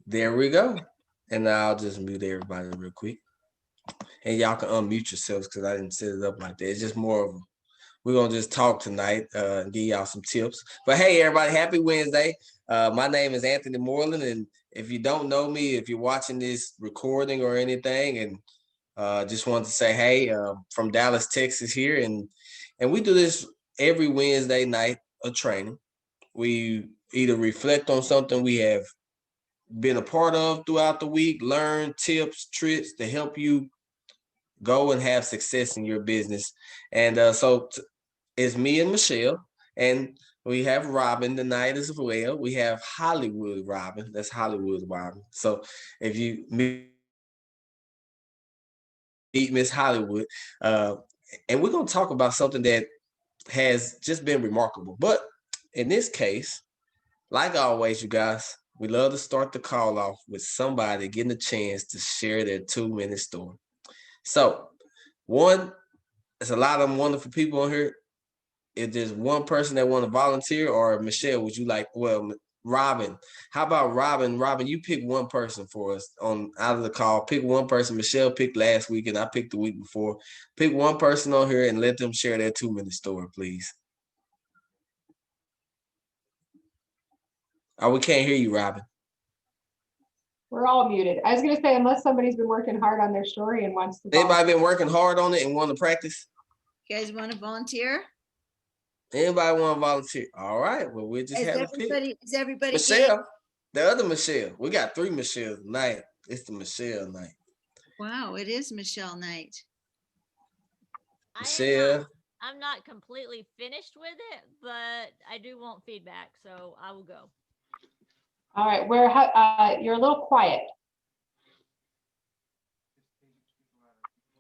There we go. And now I'll just mute everybody real quick. And y'all can unmute yourselves because I didn't set it up like that. It's just more of we're gonna just talk tonight and give y'all some tips. But hey, everybody, happy Wednesday. My name is Anthony Moreland, and if you don't know me, if you're watching this recording or anything, and just wanted to say, hey, from Dallas, Texas here, and we do this every Wednesday night of training. We either reflect on something we have been a part of throughout the week, learn tips, tricks to help you go and have success in your business. And it's me and Michelle, and we have Robin tonight as well. We have Hollywood Robin. That's Hollywood Robin. So if you meet Miss Hollywood, and we're gonna talk about something that has just been remarkable. But in this case, like always, you guys, we love to start the call off with somebody getting a chance to share their 2-minute story. So, one, there's a lot of wonderful people on here. If there's one person that want to volunteer, or Michelle, would you like? Well, Robin, how about Robin? Robin, you pick one person for us on out of the call. Pick one person. Michelle picked last week, and I picked the week before. Pick one person on here and let them share their 2-minute story, please. Oh, we can't hear you, Robin. We're all muted. I was going to say, unless somebody's been working hard on their story and wants to. Anybody been working hard on it and want to practice? You guys want to volunteer? Anybody want to volunteer? All right. Well, we'll just have a pick. Is everybody Michelle, the other Michelle. We got 3 Michelles tonight. It's the Michelle night. Wow, it is Michelle night. Michelle. I'm not completely finished with it, but I do want feedback, so I will go. All right, you're a little quiet.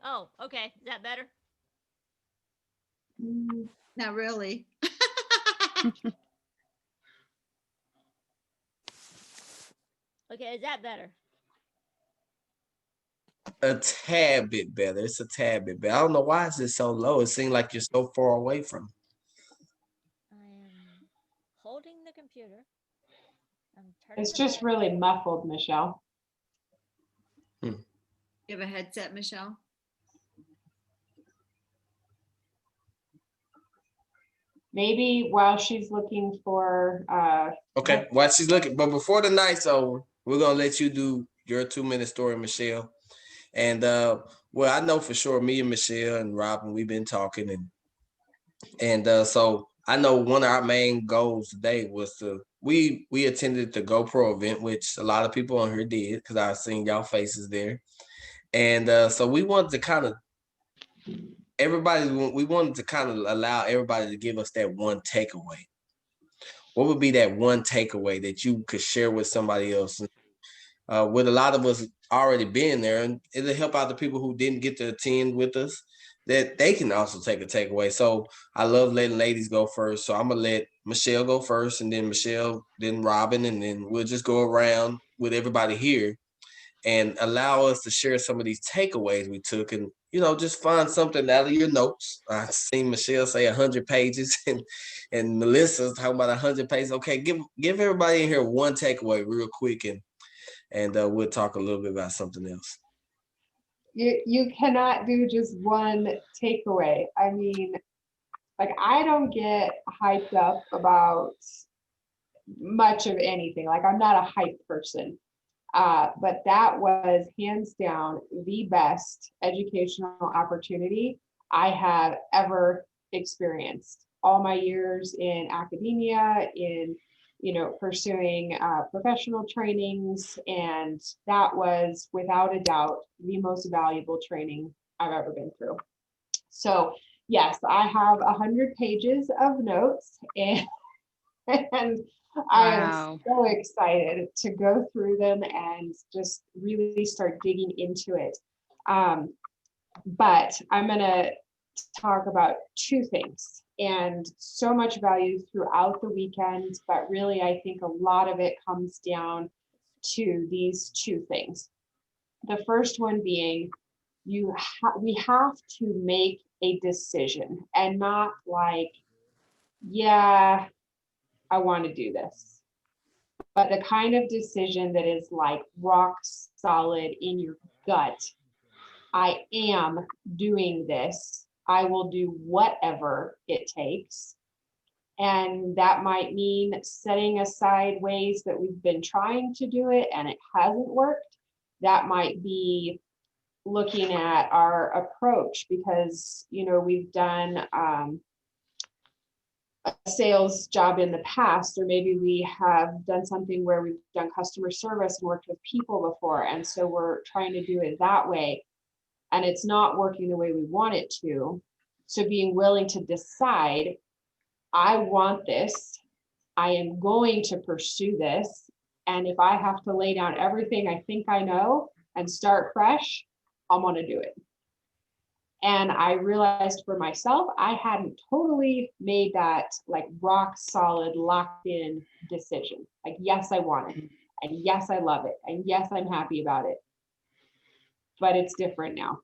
Oh, okay. Is that better? Not really. Okay, is that better? A tad bit better. It's a tad bit better. I don't know why is it so low. It seems like you're so far away from. I am holding the computer. It's just really muffled, Michelle. You have a headset, Michelle? Maybe while she's looking for okay, while she's looking, but before the night's over, we're gonna let you do your 2-minute story, Michelle. And well, I know for sure me and Michelle and Robin, we've been talking, and so I know one of our main goals today was we attended the GoPro event, which a lot of people on here did because I've seen y'all faces there. And so we wanted to kind of allow everybody to give us that one takeaway. What would be that one takeaway that you could share with somebody else? With a lot of us already being there, and it'll help out the people who didn't get to attend with us, that they can also take a takeaway. So I love letting ladies go first. So I'm gonna let Michelle go first, and then Michelle, then Robin, and then we'll just go around with everybody here and allow us to share some of these takeaways we took, and just find something out of your notes. I've seen Michelle say 100 pages, and Melissa's talking about 100 pages. Okay, give everybody in here one takeaway real quick, and we'll talk a little bit about something else. You cannot do just one takeaway. I mean, like, I don't get hyped up about much of anything. Like, I'm not a hype person. But that was hands down the best educational opportunity I have ever experienced. All my years in academia, in pursuing professional trainings, and that was without a doubt the most valuable training I've ever been through. So yes, I have 100 pages of notes, and I am so excited to go through them and just really start digging into it. But I'm going to talk about 2 things, and so much value throughout the weekend, but really I think a lot of it comes down to these 2 things. The first one being we have to make a decision, and not like, yeah, I want to do this, but the kind of decision that is like rock solid in your gut. I am doing this. I will do whatever it takes. And that might mean setting aside ways that we've been trying to do it and it hasn't worked. That might be looking at our approach because, you know, we've done a sales job in the past, or maybe we have done something where we've done customer service and worked with people before. And so we're trying to do it that way. And it's not working the way we want it to. So being willing to decide, I want this, I am going to pursue this. And if I have to lay down everything I think I know and start fresh, I'm gonna do it. And I realized for myself, I hadn't totally made that like rock solid, locked in decision. Like, yes, I want it. And yes, I love it. And yes, I'm happy about it. But it's different now,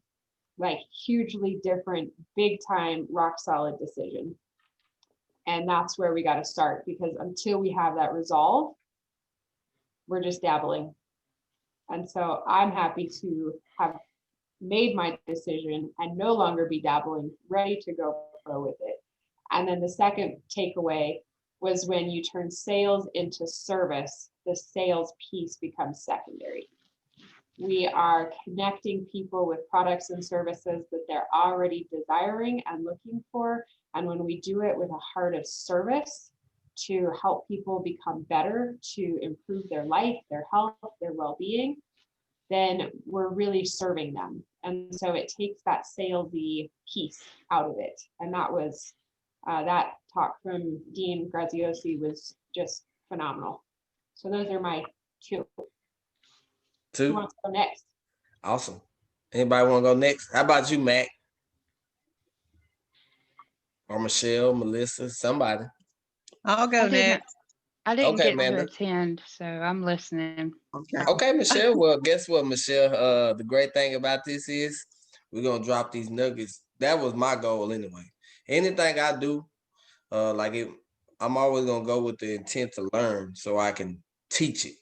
like hugely different, big time, rock solid decision. And that's where we got to start, because until we have that resolve, we're just dabbling. And so I'm happy to have made my decision and no longer be dabbling, ready to go pro with it. And then the second takeaway was when you turn sales into service, the sales piece becomes secondary. We are connecting people with products and services that they're already desiring and looking for. And when we do it with a heart of service to help people become better, to improve their life, their health, their well-being, then we're really serving them. And so it takes that salesy piece out of it. And that was, that talk from Dean Graziosi was just phenomenal. So those are my two. Who Two. wants to go next? Awesome. Anybody want to go next? How about you, Mac? Or Michelle, Melissa, somebody. I'll go next. I didn't Okay, get Amanda. to attend, so I'm listening. Okay, Michelle. Well, guess what, Michelle? The great thing about this is we're gonna drop these nuggets. That was my goal anyway. Anything I do, I'm always gonna go with the intent to learn so I can teach it.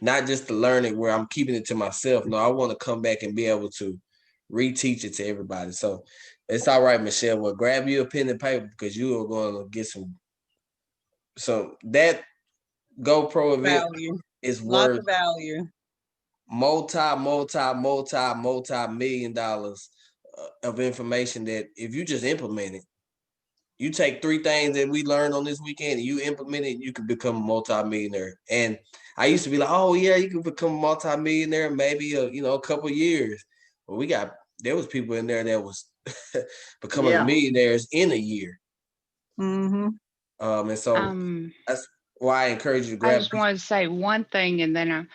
Not just to learn it where I'm keeping it to myself. No, I want to come back and be able to reteach it to everybody. So it's all right, Michelle. Well, grab you a pen and paper because you are going to get some. So that GoPro event Value. is Lots worth of value. multi-million dollars of information that if you just implement it, you take 3 things that we learned on this weekend and you implement it, you can become a multi-millionaire. And I used to be like, oh yeah, you can become a multi-millionaire in maybe a couple years. But there was people in there that was becoming millionaires in a year. Mm-hmm. And so that's why I encourage you to grab. I just wanted to say one thing, and then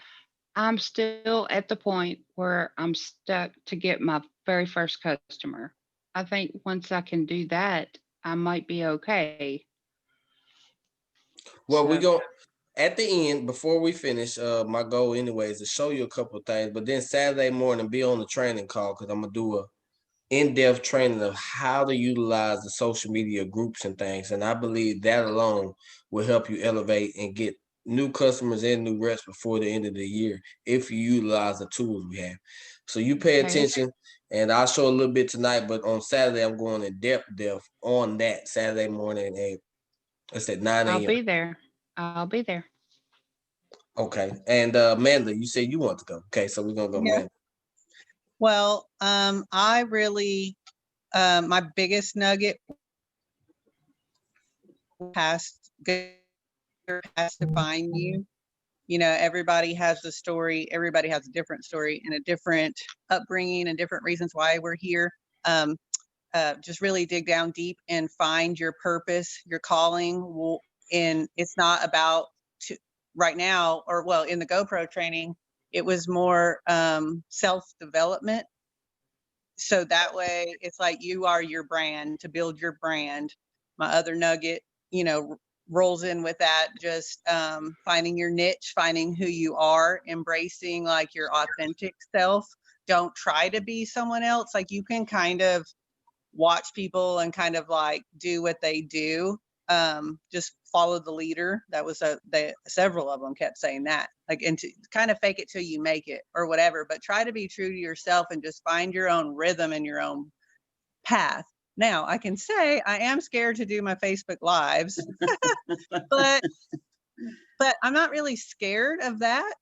I'm still at the point where I'm stuck to get my very first customer. I think once I can do that, I might be okay. Well, we So- go at the end before we finish. My goal anyway is to show you a couple of things, but then Saturday morning be on the training call because I'm gonna do a in-depth training of how to utilize the social media groups and things. And I believe that alone will help you elevate and get new customers and new reps before the end of the year if you utilize the tools we have. So you pay attention, and I'll show a little bit tonight, but on Saturday I'm going in depth on that Saturday morning at 9 a.m. I'll be there. I'll be there. Okay. And Amanda, you said you want to go. Okay, so we're gonna go, Yeah. Amanda. Well, I really, my biggest nugget has to find you. You know, everybody has a story. Everybody has a different story and a different upbringing and different reasons why we're here. Just really dig down deep and find your purpose, your calling. And it's not about right now, or well, in the GoPro training, it was more self-development. So that way it's like you are your brand, to build your brand. My other nugget, rolls in with that, just finding your niche, finding who you are, embracing like your authentic self. Don't try to be someone else. Like you can kind of watch people and kind of like do what they do. Just follow the leader. That was several of them kept saying that, like, and to kind of fake it till you make it or whatever, but try to be true to yourself and just find your own rhythm and your own path. Now I can say I am scared to do my Facebook lives, but I'm not really scared of that.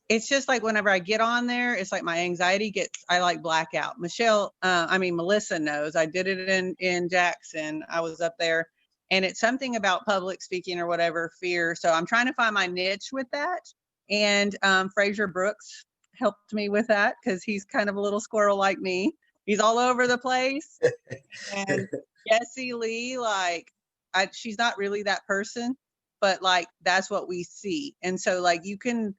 It's just like whenever I get on there, it's like my anxiety I like black out. Melissa knows I did it in Jackson. I was up there, and it's something about public speaking or whatever, fear. So I'm trying to find my niche with that. And Fraser Brooks helped me with that because he's kind of a little squirrel like me. He's all over the place. And Jessie Lee, she's not really that person, but like that's what we see. And so like you can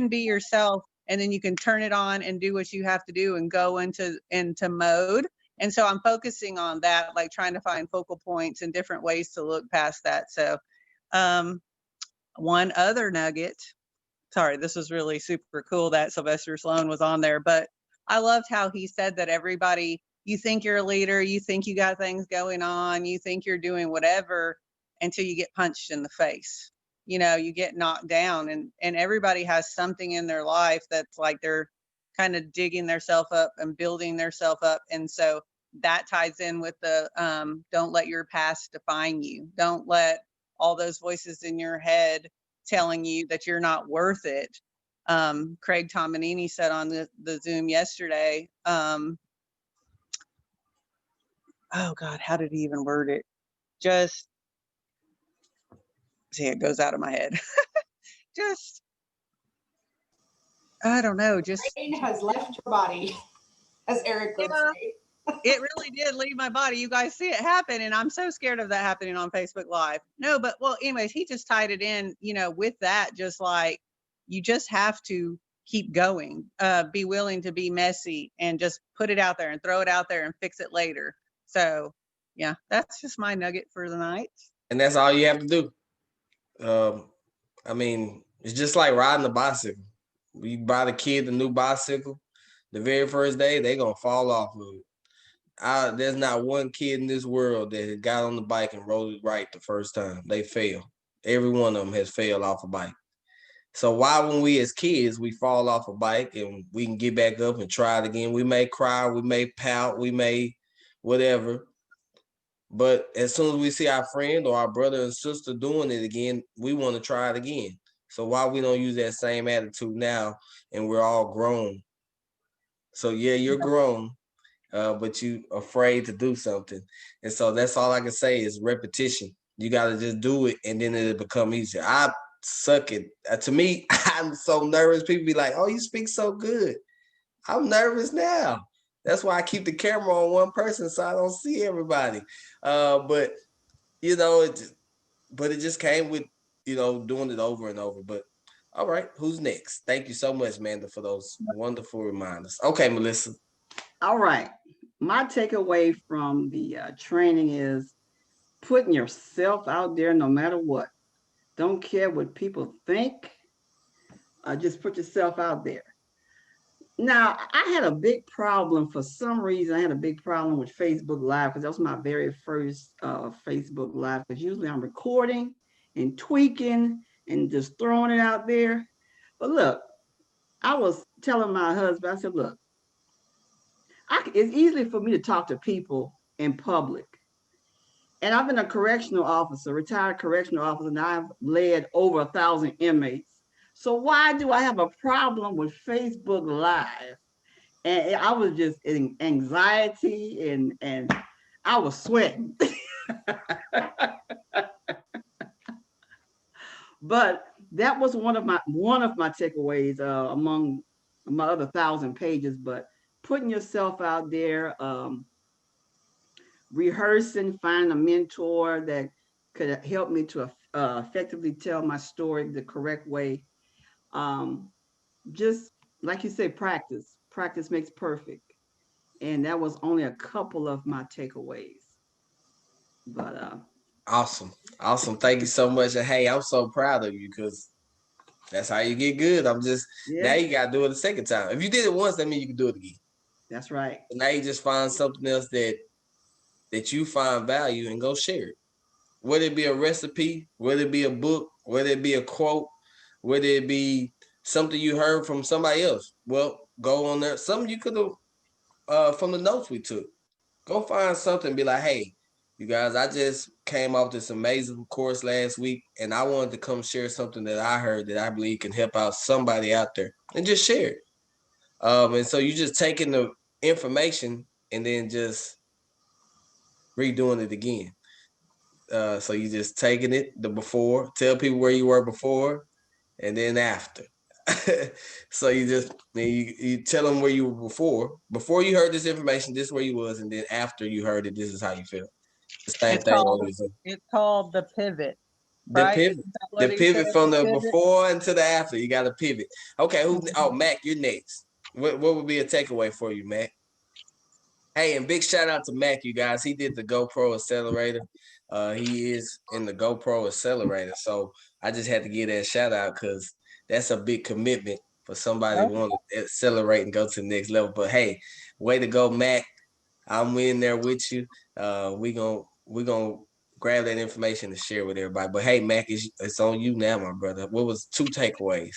be yourself, and then you can turn it on and do what you have to do and go into mode. And so I'm focusing on that, like trying to find focal points and different ways to look past that. So one other nugget, sorry, this was really super cool that Sylvester Sloan was on there, but I loved how he said that everybody, you think you're a leader, you think you got things going on, you think you're doing whatever until you get punched in the face. You know, you get knocked down, and everybody has something in their life that's like they're kind of digging themselves up and building themselves up. And so that ties in with the don't let your past define you. Don't let all those voices in your head telling you that you're not worth it. Craig Tomanini said on the Zoom yesterday, oh God, how did he even word it? Just, see, it goes out of my head. Just, I don't know, just. Brain has left your body, as Eric would say. It really did leave my body. You guys see it happen, and I'm so scared of that happening on Facebook Live. No, but well, anyways, he just tied it in, you know, with that, just like you just have to keep going, be willing to be messy and just put it out there and throw it out there and fix it later. So yeah, that's just my nugget for the night. And that's all you have to do. I mean, it's just like riding a bicycle. We buy the kid a new bicycle, the very first day, they're going to fall off of it. There's not one kid in this world that got on the bike and rode it right the first time. They fail. Every one of them has failed off a bike. So why, when we as kids, we fall off a bike and we can get back up and try it again? We may cry, we may pout, we may whatever. But as soon as we see our friend or our brother and sister doing it again, we want to try it again. So why we don't use that same attitude now, and we're all grown? So yeah, you're grown, but you afraid to do something. And so that's all I can say is repetition. You got to just do it, and then it'll become easier. I suck it. To me, I'm so nervous. People be like, oh, you speak so good. I'm nervous now. That's why I keep the camera on one person so I don't see everybody. But, you know, it just came with, you know, doing it over and over. But all right, who's next? Thank you so much, Amanda, for those wonderful reminders. Okay, Melissa. All right. My takeaway from the training is putting yourself out there no matter what. Don't care what people think. Just put yourself out there. Now, I had a big problem for some reason. I had a big problem with Facebook Live because that was my very first Facebook Live. Because usually I'm recording and tweaking and just throwing it out there. But look, I was telling my husband, I said, look, it's easy for me to talk to people in public. And I've been a correctional officer, retired correctional officer, and I've led over 1,000 inmates. So why do I have a problem with Facebook Live? And I was just in anxiety and I was sweating. But that was one of my takeaways among my other 1,000 pages. But putting yourself out there, rehearsing, find a mentor that could help me to effectively tell my story the correct way. Just like you say, practice makes perfect. And that was only a couple of my takeaways. But Awesome. Thank you so much. And hey, I'm so proud of you because that's how you get good. Now you got to do it a second time. If you did it once, that means you can do it again. That's right. And now you just find something else that you find value and go share it. whether it be a recipe, whether it be a book, whether it be a quote, whether it be something you heard from somebody else. Well, go on there. Something you could have from the notes we took. Go find something. Be like, hey, you guys, I just came off this amazing course last week, and I wanted to come share something that I heard that I believe can help out somebody out there, and just share it. And so you just taking the information and then just redoing it again. So you just taking it the before, tell people where you were before, and then after. So you tell them where you were before you heard this information, this is where you was, and then after you heard it, this is how you feel. The same It's thing called, on your it's called the pivot, the right? pivot. Isn't that The what he pivot said, from the the pivot? before into the after. You got to pivot. Okay, Mhm. Mac, you're next. What would be a takeaway for you, Mac? Hey, and big shout out to Mac, you guys. He did the GoPro accelerator. He is in the GoPro accelerator. So I just had to give that shout out because that's a big commitment for somebody Oh, to want to accelerate and go to the next level. But hey, way to go, Mac. I'm in there with you. We gonna grab that information and share with everybody. But hey, Mac, it's on you now, my brother. What was 2 takeaways?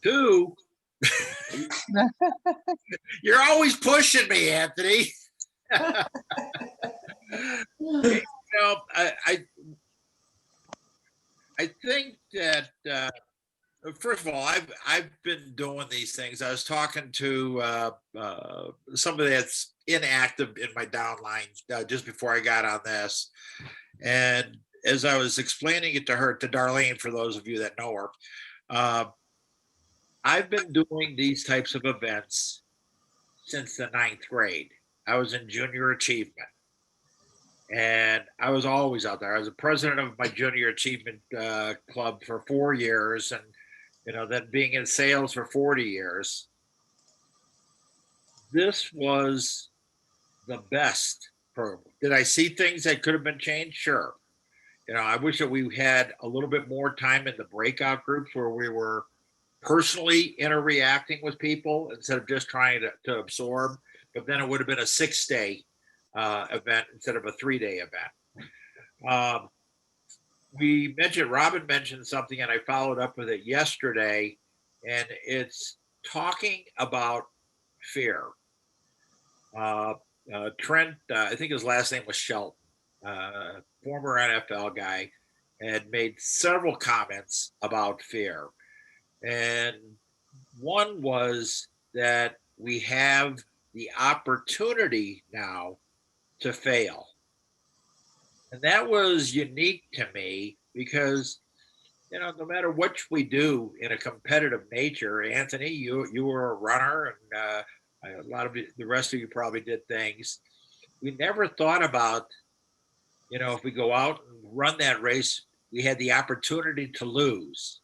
2. You're always pushing me, Anthony. You know, I think that first of all, I've been doing these things. I was talking to somebody that's inactive in my downline just before I got on this, and as I was explaining it to her, to Darlene, for those of you that know her, I've been doing these types of events since the 9th grade. I was in junior achievement, and I was always out there. I was the president of my junior achievement club for 4 years, and then being in sales for 40 years. This was the best program. Did I see things that could have been changed? Sure. I wish that we had a little bit more time in the breakout groups where we were personally interacting with people instead of just trying to absorb. But then it would have been a 6-day event instead of a 3-day event. Robin mentioned something, and I followed up with it yesterday, and it's talking about fear. Trent, I think his last name was Shelton, former NFL guy, had made several comments about fear. And one was that we have the opportunity now to fail. And that was unique to me because, no matter what we do in a competitive nature, Anthony, you were a runner, and a lot of the rest of you probably did things. We never thought about, if we go out and run that race, we had the opportunity to lose.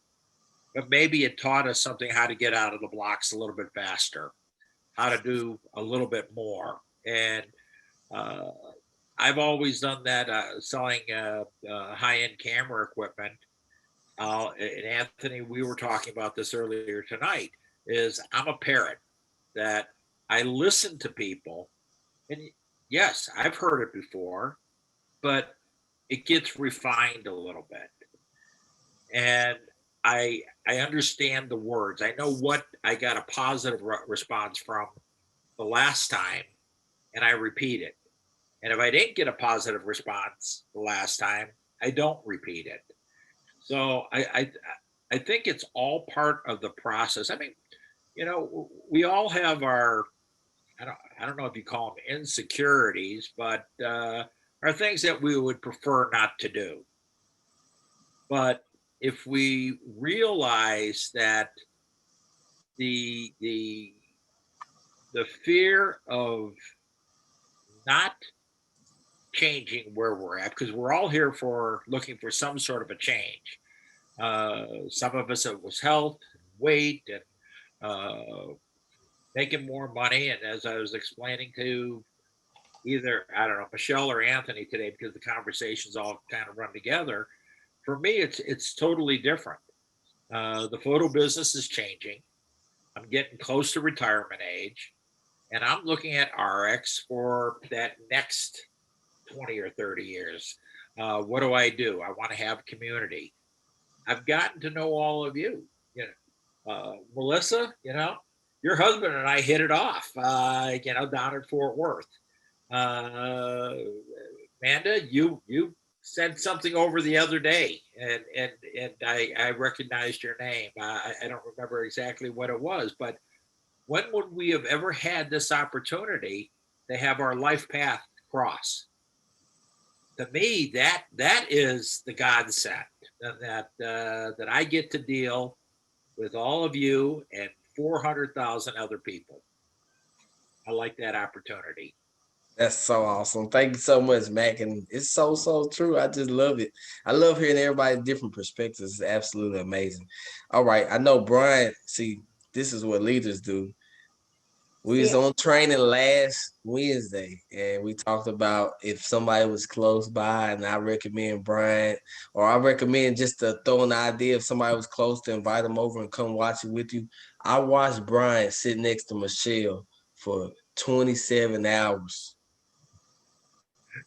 But maybe it taught us something, how to get out of the blocks a little bit faster, how to do a little bit more. And I've always done that, selling high-end camera equipment. And Anthony, we were talking about this earlier tonight, is I'm a parrot that I listen to people. And yes, I've heard it before, but it gets refined a little bit. And I understand the words. I know what I got a positive response from the last time, and I repeat it. And if I didn't get a positive response the last time, I don't repeat it. So I think it's all part of the process. I mean, we all have our, I don't know if you call them insecurities, but are things that we would prefer not to do. But if we realize that the fear of not changing where we're at, because we're all here for looking for some sort of a change. Some of us, it was health, weight, and making more money. And as I was explaining to either, I don't know, Michelle or Anthony today, because the conversations all kind of run together, for me, it's totally different. The photo business is changing. I'm getting close to retirement age, and I'm looking at RX for that next 20 or 30 years. What do? I want to have community. I've gotten to know all of you. You know, Melissa, you know, your husband and I hit it off, you know, down at Fort Worth. Amanda, you said something over the other day, and I recognized your name. I don't remember exactly what it was, but when would we have ever had this opportunity to have our life path cross? To me, that is the godsend that I get to deal with all of you and 400,000 other people. I like that opportunity. That's so awesome. Thank you so much, Mac. And it's so true. I just love it. I love hearing everybody's different perspectives. It's absolutely amazing. All right. I know Brian, see, this is what leaders do. We was See, on training last Wednesday and we talked about if somebody was close by, and I recommend Brian, or I recommend just to throw an idea if somebody was close to invite them over and come watch it with you. I watched Brian sit next to Michelle for 27 hours.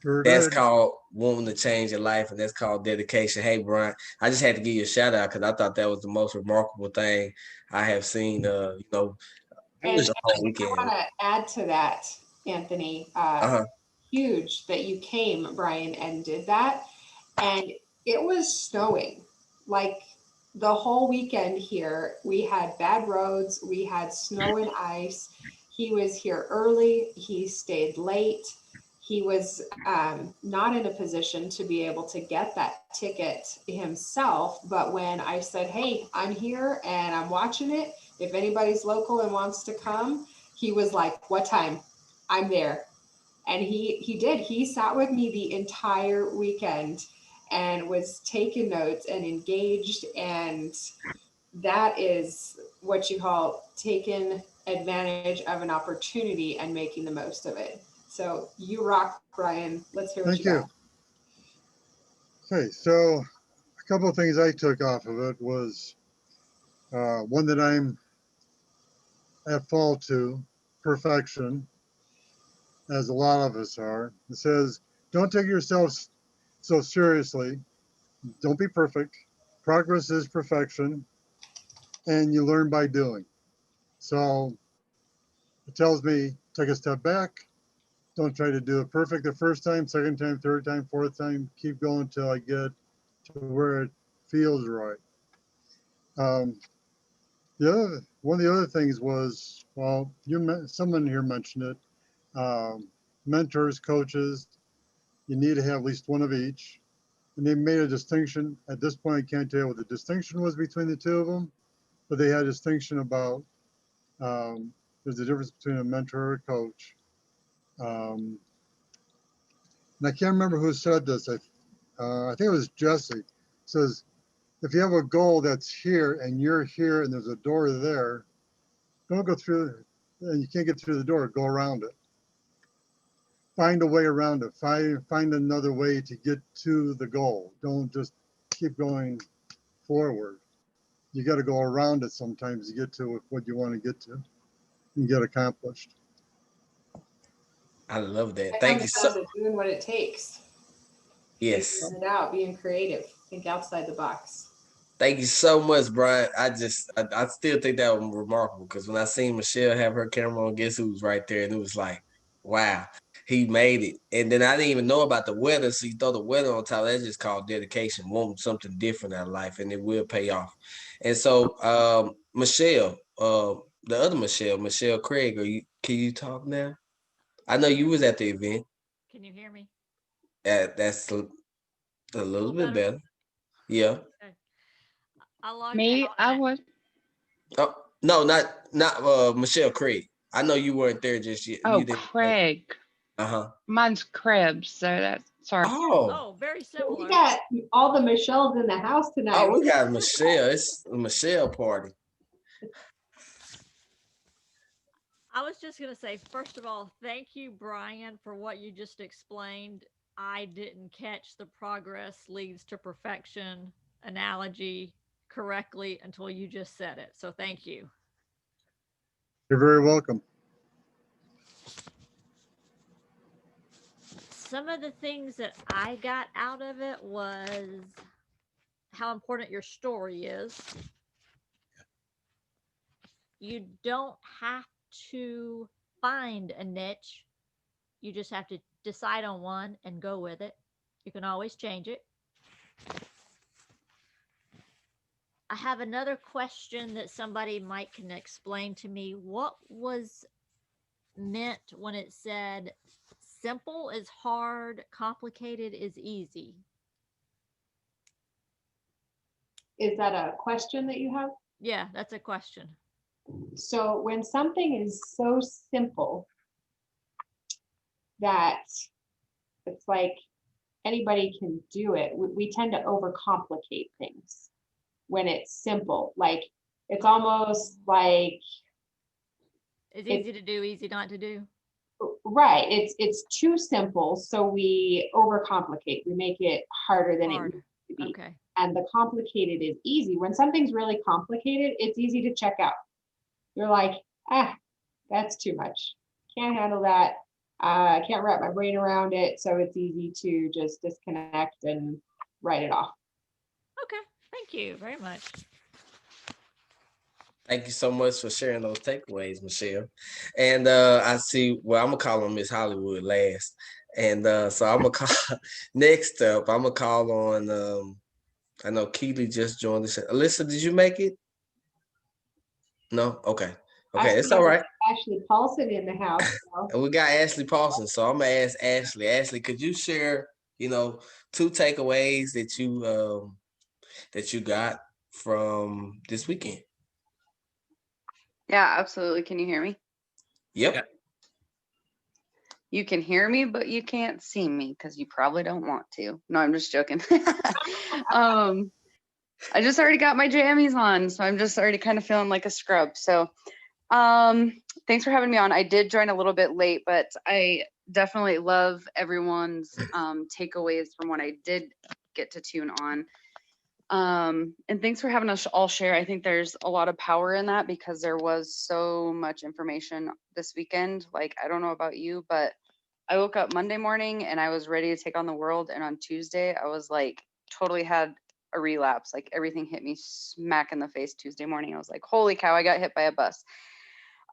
Sure That's did. called wanting to change your life, and that's called dedication. Hey, Brian, I just had to give you a shout out because I thought that was the most remarkable thing I have seen. You know, and the whole I weekend. want to add to that, Anthony. Uh-huh. Huge that you came, Brian, and did that. And it was snowing like the whole weekend here. We had bad roads, we had snow and ice. He was here early, he stayed late. He was not in a position to be able to get that ticket himself. But when I said, hey, I'm here and I'm watching it, if anybody's local and wants to come, he was like, what time? I'm there. And he did. He sat with me the entire weekend and was taking notes and engaged. And that is what you call taking advantage of an opportunity and making the most of it. So you rock, Brian. Let's hear what Thank you you. got. Okay, so a couple of things I took off of it was one that I'm at fault to, perfection, as a lot of us are. It says, don't take yourself so seriously. Don't be perfect. Progress is perfection, and you learn by doing. So it tells me take a step back. Don't try to do it perfect the first time, second time, third time, fourth time. Keep going until I get to where it feels right. One of the other things was, well, someone here mentioned it. Mentors, coaches, you need to have at least one of each. And they made a distinction. At this point, I can't tell you what the distinction was between the two of them, but they had a distinction about there's a difference between a mentor and a coach. And I can't remember who said this. I think it was Jesse. It says, if you have a goal that's here and you're here and there's a door there, don't go through and you can't get through the door, go around it. Find a way around it. Find another way to get to the goal. Don't just keep going forward. You got to go around it sometimes to get to what you want to get to and get accomplished. I love that. That Thank you comes down so. to doing what it takes, Yes. figuring it out, being creative, think outside the box. Thank you so much, Brian. I still think that was remarkable because when I seen Michelle have her camera on, guess who was right there? And it was like, wow, he made it. And then I didn't even know about the weather. So you throw the weather on top, that's just called dedication, wanting something different out of life, and it will pay off. And so Michelle, the other Michelle Craig, can you talk now? I know you was at the event. Can you hear me? That's a little bit better. Yeah. Okay. I logged in Me, on I that. was, Oh no, not Michelle Craig. I know you weren't there just yet. oh, You didn't. Craig. Uh-huh. Mine's Krebs, so that's, sorry. Oh, Oh, very We similar. got all the Michelles in the house tonight. we got Michelle. It's a Michelle party. I was just going to say, first of all, thank you, Brian, for what you just explained. I didn't catch the progress leads to perfection analogy correctly until you just said it. So thank you. You're very welcome. some of the things that I got out of it was how important your story is. You don't have to find a niche. You just have to decide on one and go with it. You can always change it. I have another question that somebody might can explain to me. What was meant when it said simple is hard, complicated is easy? Is that a question that you have? Yeah, that's a question. So when something is so simple that it's like anybody can do it, we tend to overcomplicate things when it's simple. Like it's almost like It's easy to do, easy not to do. right. It's too simple, so we overcomplicate. We make it harder than it Hard. needs to be. Okay. And the complicated is easy. When something's really complicated, it's easy to check out. You're like, that's too much. Can't handle that. Can't wrap my brain around it. So it's easy to just disconnect and write it off. Okay. Thank you very much. Thank you so much for sharing those takeaways, Michelle. And I see, well, I'm gonna call on Miss Hollywood last. And so I'm gonna call next up, I'm gonna call on I know Keely just joined us. Alyssa, did you make it? No? Okay. Okay, it's all right. Ashley Paulson in the house. So. And we got Ashley Paulson. So I'm gonna ask Ashley. Ashley, could you share, 2 takeaways that you got from this weekend? Yeah, absolutely. Can you hear me? Yep. You can hear me, but you can't see me because you probably don't want to. No, I'm just joking. I just already got my jammies on, so I'm just already kind of feeling like a scrub. So thanks for having me on. I did join a little bit late, but I definitely love everyone's takeaways from what I did get to tune on. And thanks for having us all share. I think there's a lot of power in that because there was so much information this weekend. Like, I don't know about you, but I woke up Monday morning and I was ready to take on the world. And on Tuesday, I was like, totally had a relapse. Like everything hit me smack in the face Tuesday morning. I was like, holy cow, I got hit by a bus.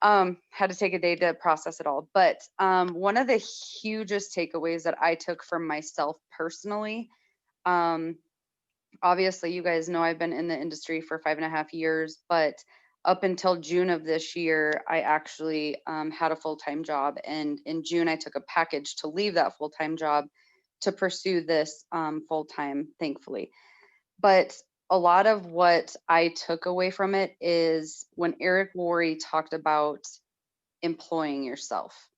Had to take a day to process it all. But one of the hugest takeaways that I took from myself personally, obviously you guys know I've been in the industry for 5.5 years, but up until June of this year, I actually had a full-time job. And in June, I took a package to leave that full-time job to pursue this full-time, thankfully. But a lot of what I took away from it is when Eric Worre talked about employing yourself.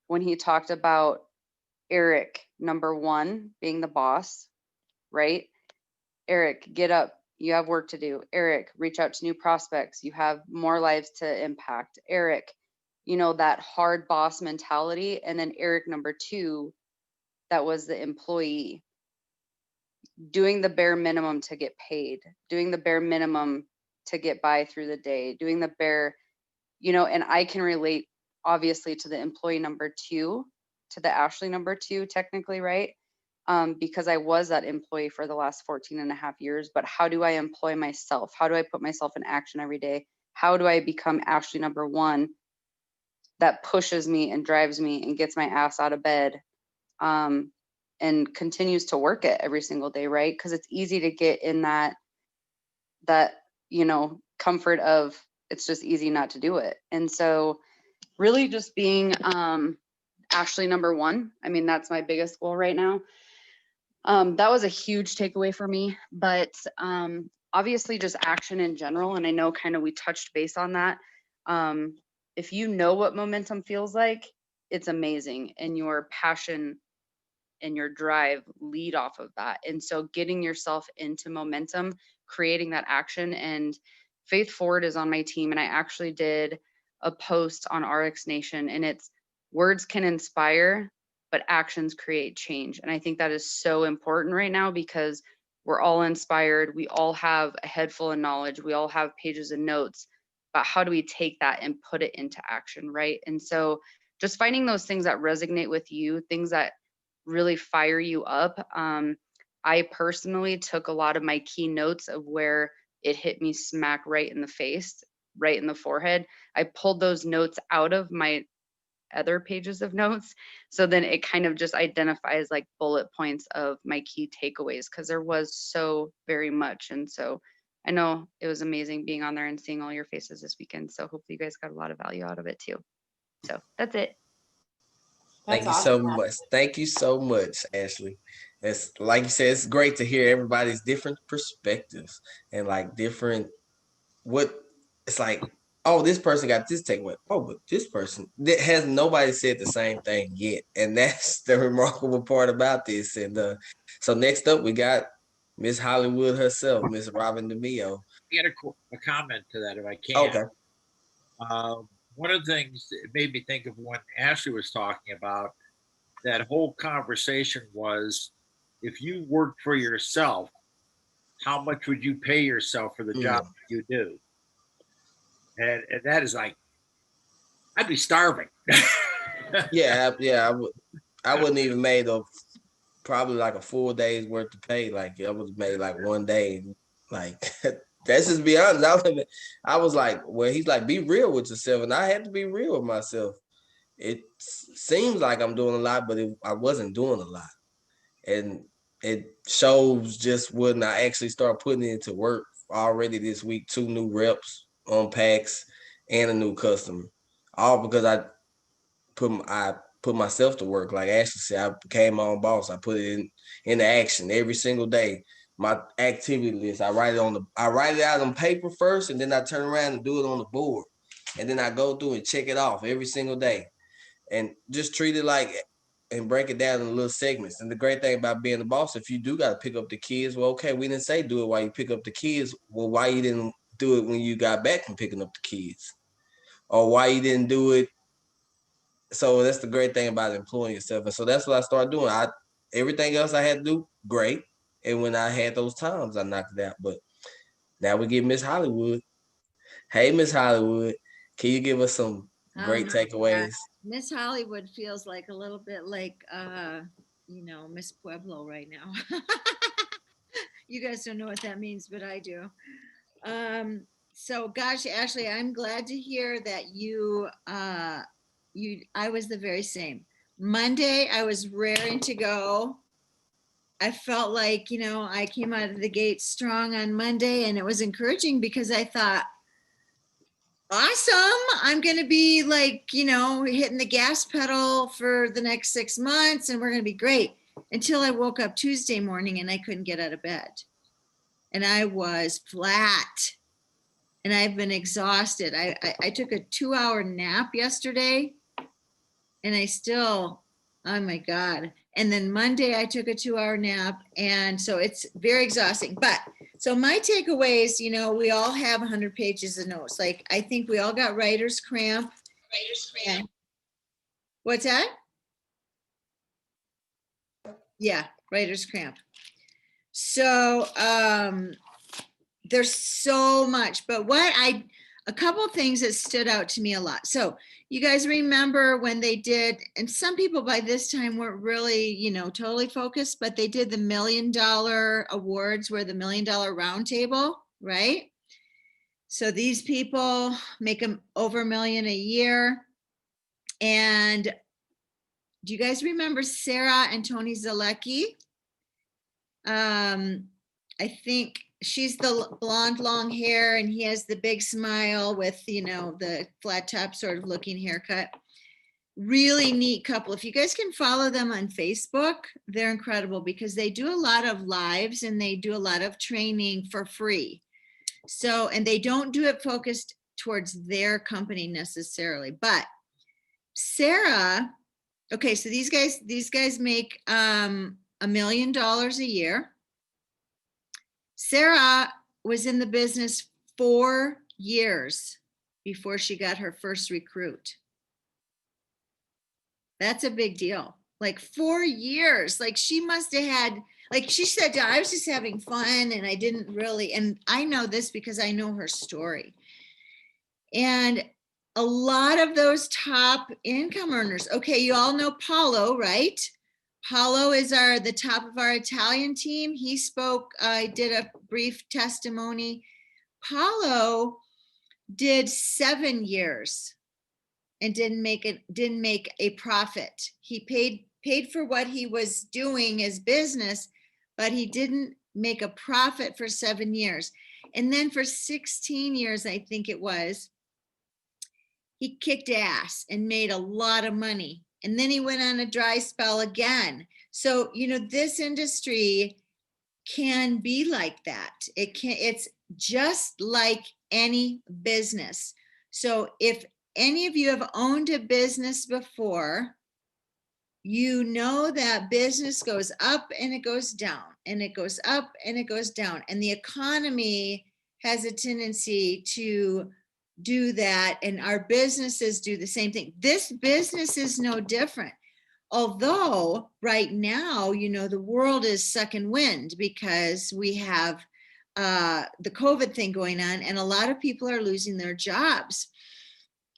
When he talked about Eric, number one, being the boss, right? Eric, get up. You have work to do. Eric, reach out to new prospects. You have more lives to impact. Eric, that hard boss mentality. And then Eric, number two, that was the employee. Doing the bare minimum to get paid, doing the bare minimum to get by through the day, doing the bare, and I can relate obviously to the employee number two, to the Ashley number two, technically, right? Because I was that employee for the last 14.5 years, but how do I employ myself? How do I put myself in action every day? How do I become Ashley number one that pushes me and drives me and gets my ass out of bed and continues to work it every single day, right? Because it's easy to get in that comfort of it's just easy not to do it. And so really just being Ashley number one, I mean, that's my biggest goal right now. That was a huge takeaway for me, but obviously just action in general. And I know kind of we touched base on that. If you know what momentum feels like, it's amazing. And your passion and your drive lead off of that. And so getting yourself into momentum, creating that action, and Faith Ford is on my team. And I actually did a post on RX Nation, and it's words can inspire, but actions create change. And I think that is so important right now because we're all inspired. We all have a head full of knowledge. We all have pages and notes, but how do we take that and put it into action, right? And so just finding those things that resonate with you, things that really fire you up. I personally took a lot of my key notes of where it hit me smack right in the face, right in the forehead. I pulled those notes out of my other pages of notes. So then it kind of just identifies like bullet points of my key takeaways, because there was so very much. And so I know it was amazing being on there and seeing all your faces this weekend. So hopefully you guys got a lot of value out of it too. So that's it. Thank That's you so awesome. much. Thank you so much, Ashley. It's like you said, it's great to hear everybody's different perspectives and like different what it's like. Oh, this person got this takeaway. Oh, but this person that has nobody said the same thing yet, and that's the remarkable part about this. And so next up, we got Miss Hollywood herself, Miss Robin DeMio. Get a comment to that if I can. Okay. One of the things that made me think of when Ashley was talking about that whole conversation was, if you worked for yourself, how much would you pay yourself for the job that you do? And that is like, I'd be starving. Yeah, I wouldn't even made probably like a full day's worth of pay. Like I was made like one day. Like that's just be honest. I was like, well, he's like, be real with yourself, and I had to be real with myself. It seems like I'm doing a lot, but I wasn't doing a lot, and it shows just when I actually start putting it into work. Already this week, 2 new reps on packs and a new customer, all because I put myself to work. Like Ashley said, I became my own boss. I put it into action every single day. My activity list, I write it out on paper first, and then I turn around and do it on the board. And then I go through and check it off every single day. And just treat it like and break it down in little segments. And the great thing about being the boss, if you do got to pick up the kids, well, okay, we didn't say do it while you pick up the kids. Well, why you didn't do it when you got back from picking up the kids? Or why you didn't do it? So that's the great thing about employing yourself. And so that's what I started doing. Everything else I had to do, great. And when I had those times, I knocked it out. But now we get Miss Hollywood. Hey, Miss Hollywood, can you give us some great takeaways? Miss Hollywood feels like a little bit like, Miss Pueblo right now. You guys don't know what that means, but I do. So gosh, Ashley, I'm glad to hear that I was the very same. Monday, I was raring to go. I felt like, I came out of the gate strong on Monday, and it was encouraging because I thought, awesome, I'm going to be like, hitting the gas pedal for the next 6 months, and we're going to be great. Until I woke up Tuesday morning and I couldn't get out of bed. And I was flat. And I've been exhausted. I took a 2-hour nap yesterday, and I still, oh my God. And then Monday I took a 2-hour nap. And so it's very exhausting. But so my takeaways, we all have 100 pages of notes. Like, I think we all got writer's cramp. What's that? Yeah, writer's cramp. So there's so much, but a couple of things that stood out to me a lot. So you guys remember when they did, and some people by this time weren't really, totally focused, but they did the $1 million awards, where the $1 million roundtable, right? So these people make them over $1 million a year. And do you guys remember Sarah and Tony Zalecki? I think she's the blonde, long hair, and he has the big smile with, the flat top sort of looking haircut. Really neat couple. If you guys can follow them on Facebook, they're incredible because they do a lot of lives and they do a lot of training for free. So, and they don't do it focused towards their company necessarily, but Sarah, okay, so these guys make $1 million a year. Sarah was in the business 4 years before she got her first recruit. That's a big deal. Like 4 years. Like she must have had, like she said, I was just having fun and I didn't really, and I know this because I know her story. And a lot of those top income earners. Okay, you all know Paulo, right? Paulo is the top of our Italian team. He spoke, I did a brief testimony. Paulo did 7 years and didn't make a profit. He paid for what he was doing as business, but he didn't make a profit for 7 years. And then for 16 years, I think it was, he kicked ass and made a lot of money. And then he went on a dry spell again. So, this industry can be like that. It's just like any business. So if any of you have owned a business before, you know that business goes up and it goes down, and it goes up and it goes down. And the economy has a tendency to do that, and our businesses do the same thing. This business is no different. Although right now, the world is sucking wind because we have the COVID thing going on, and a lot of people are losing their jobs.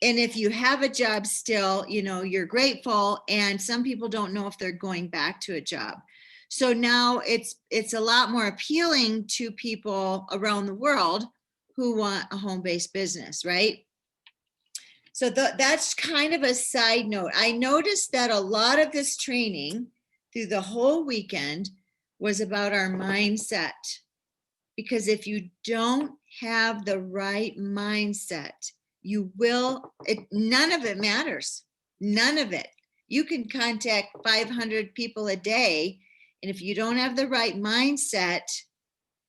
And if you have a job still, you're grateful, and some people don't know if they're going back to a job. So now it's a lot more appealing to people around the world who want a home-based business, right? So that's kind of a side note. I noticed that a lot of this training through the whole weekend was about our mindset. Because if you don't have the right mindset, none of it matters. None of it. You can contact 500 people a day, and if you don't have the right mindset,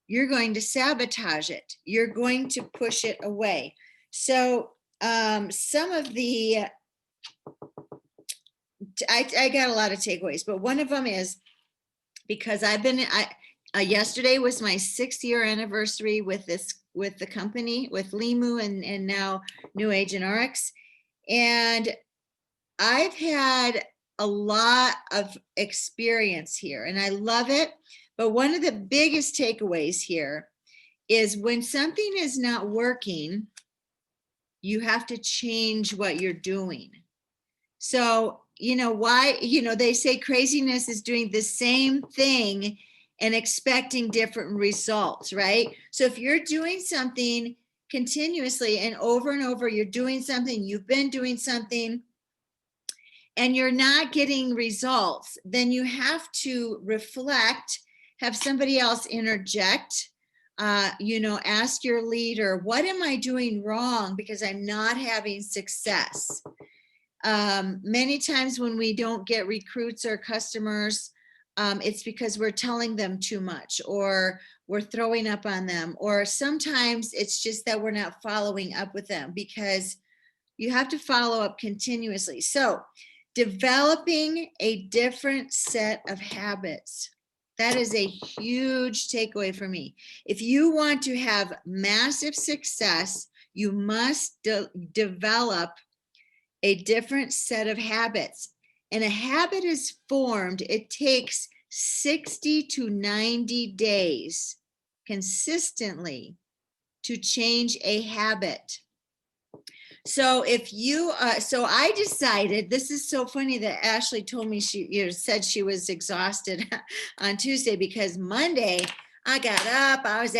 you're going to sabotage it. You're going to push it away. So some of the, I got a lot of takeaways, but one of them is because yesterday was my 6-year anniversary with the company, with Limu and now New Age and RX. And I've had a lot of experience here and I love it. But one of the biggest takeaways here is when something is not working, you have to change what you're doing. So, why, they say craziness is doing the same thing and expecting different results, right? So if you're doing something continuously and over, you're doing something, you've been doing something, and you're not getting results, then you have to reflect, have somebody else interject, ask your leader, what am I doing wrong because I'm not having success? Many times when we don't get recruits or customers, it's because we're telling them too much, or we're throwing up on them, or sometimes it's just that we're not following up with them, because you have to follow up continuously. So developing a different set of habits. That is a huge takeaway for me. If you want to have massive success, you must develop a different set of habits. And a habit is formed, it takes 60 to 90 days consistently to change a habit. So if you, so I decided, this is so funny that Ashley told me said she was exhausted on Tuesday, because Monday I got up, I was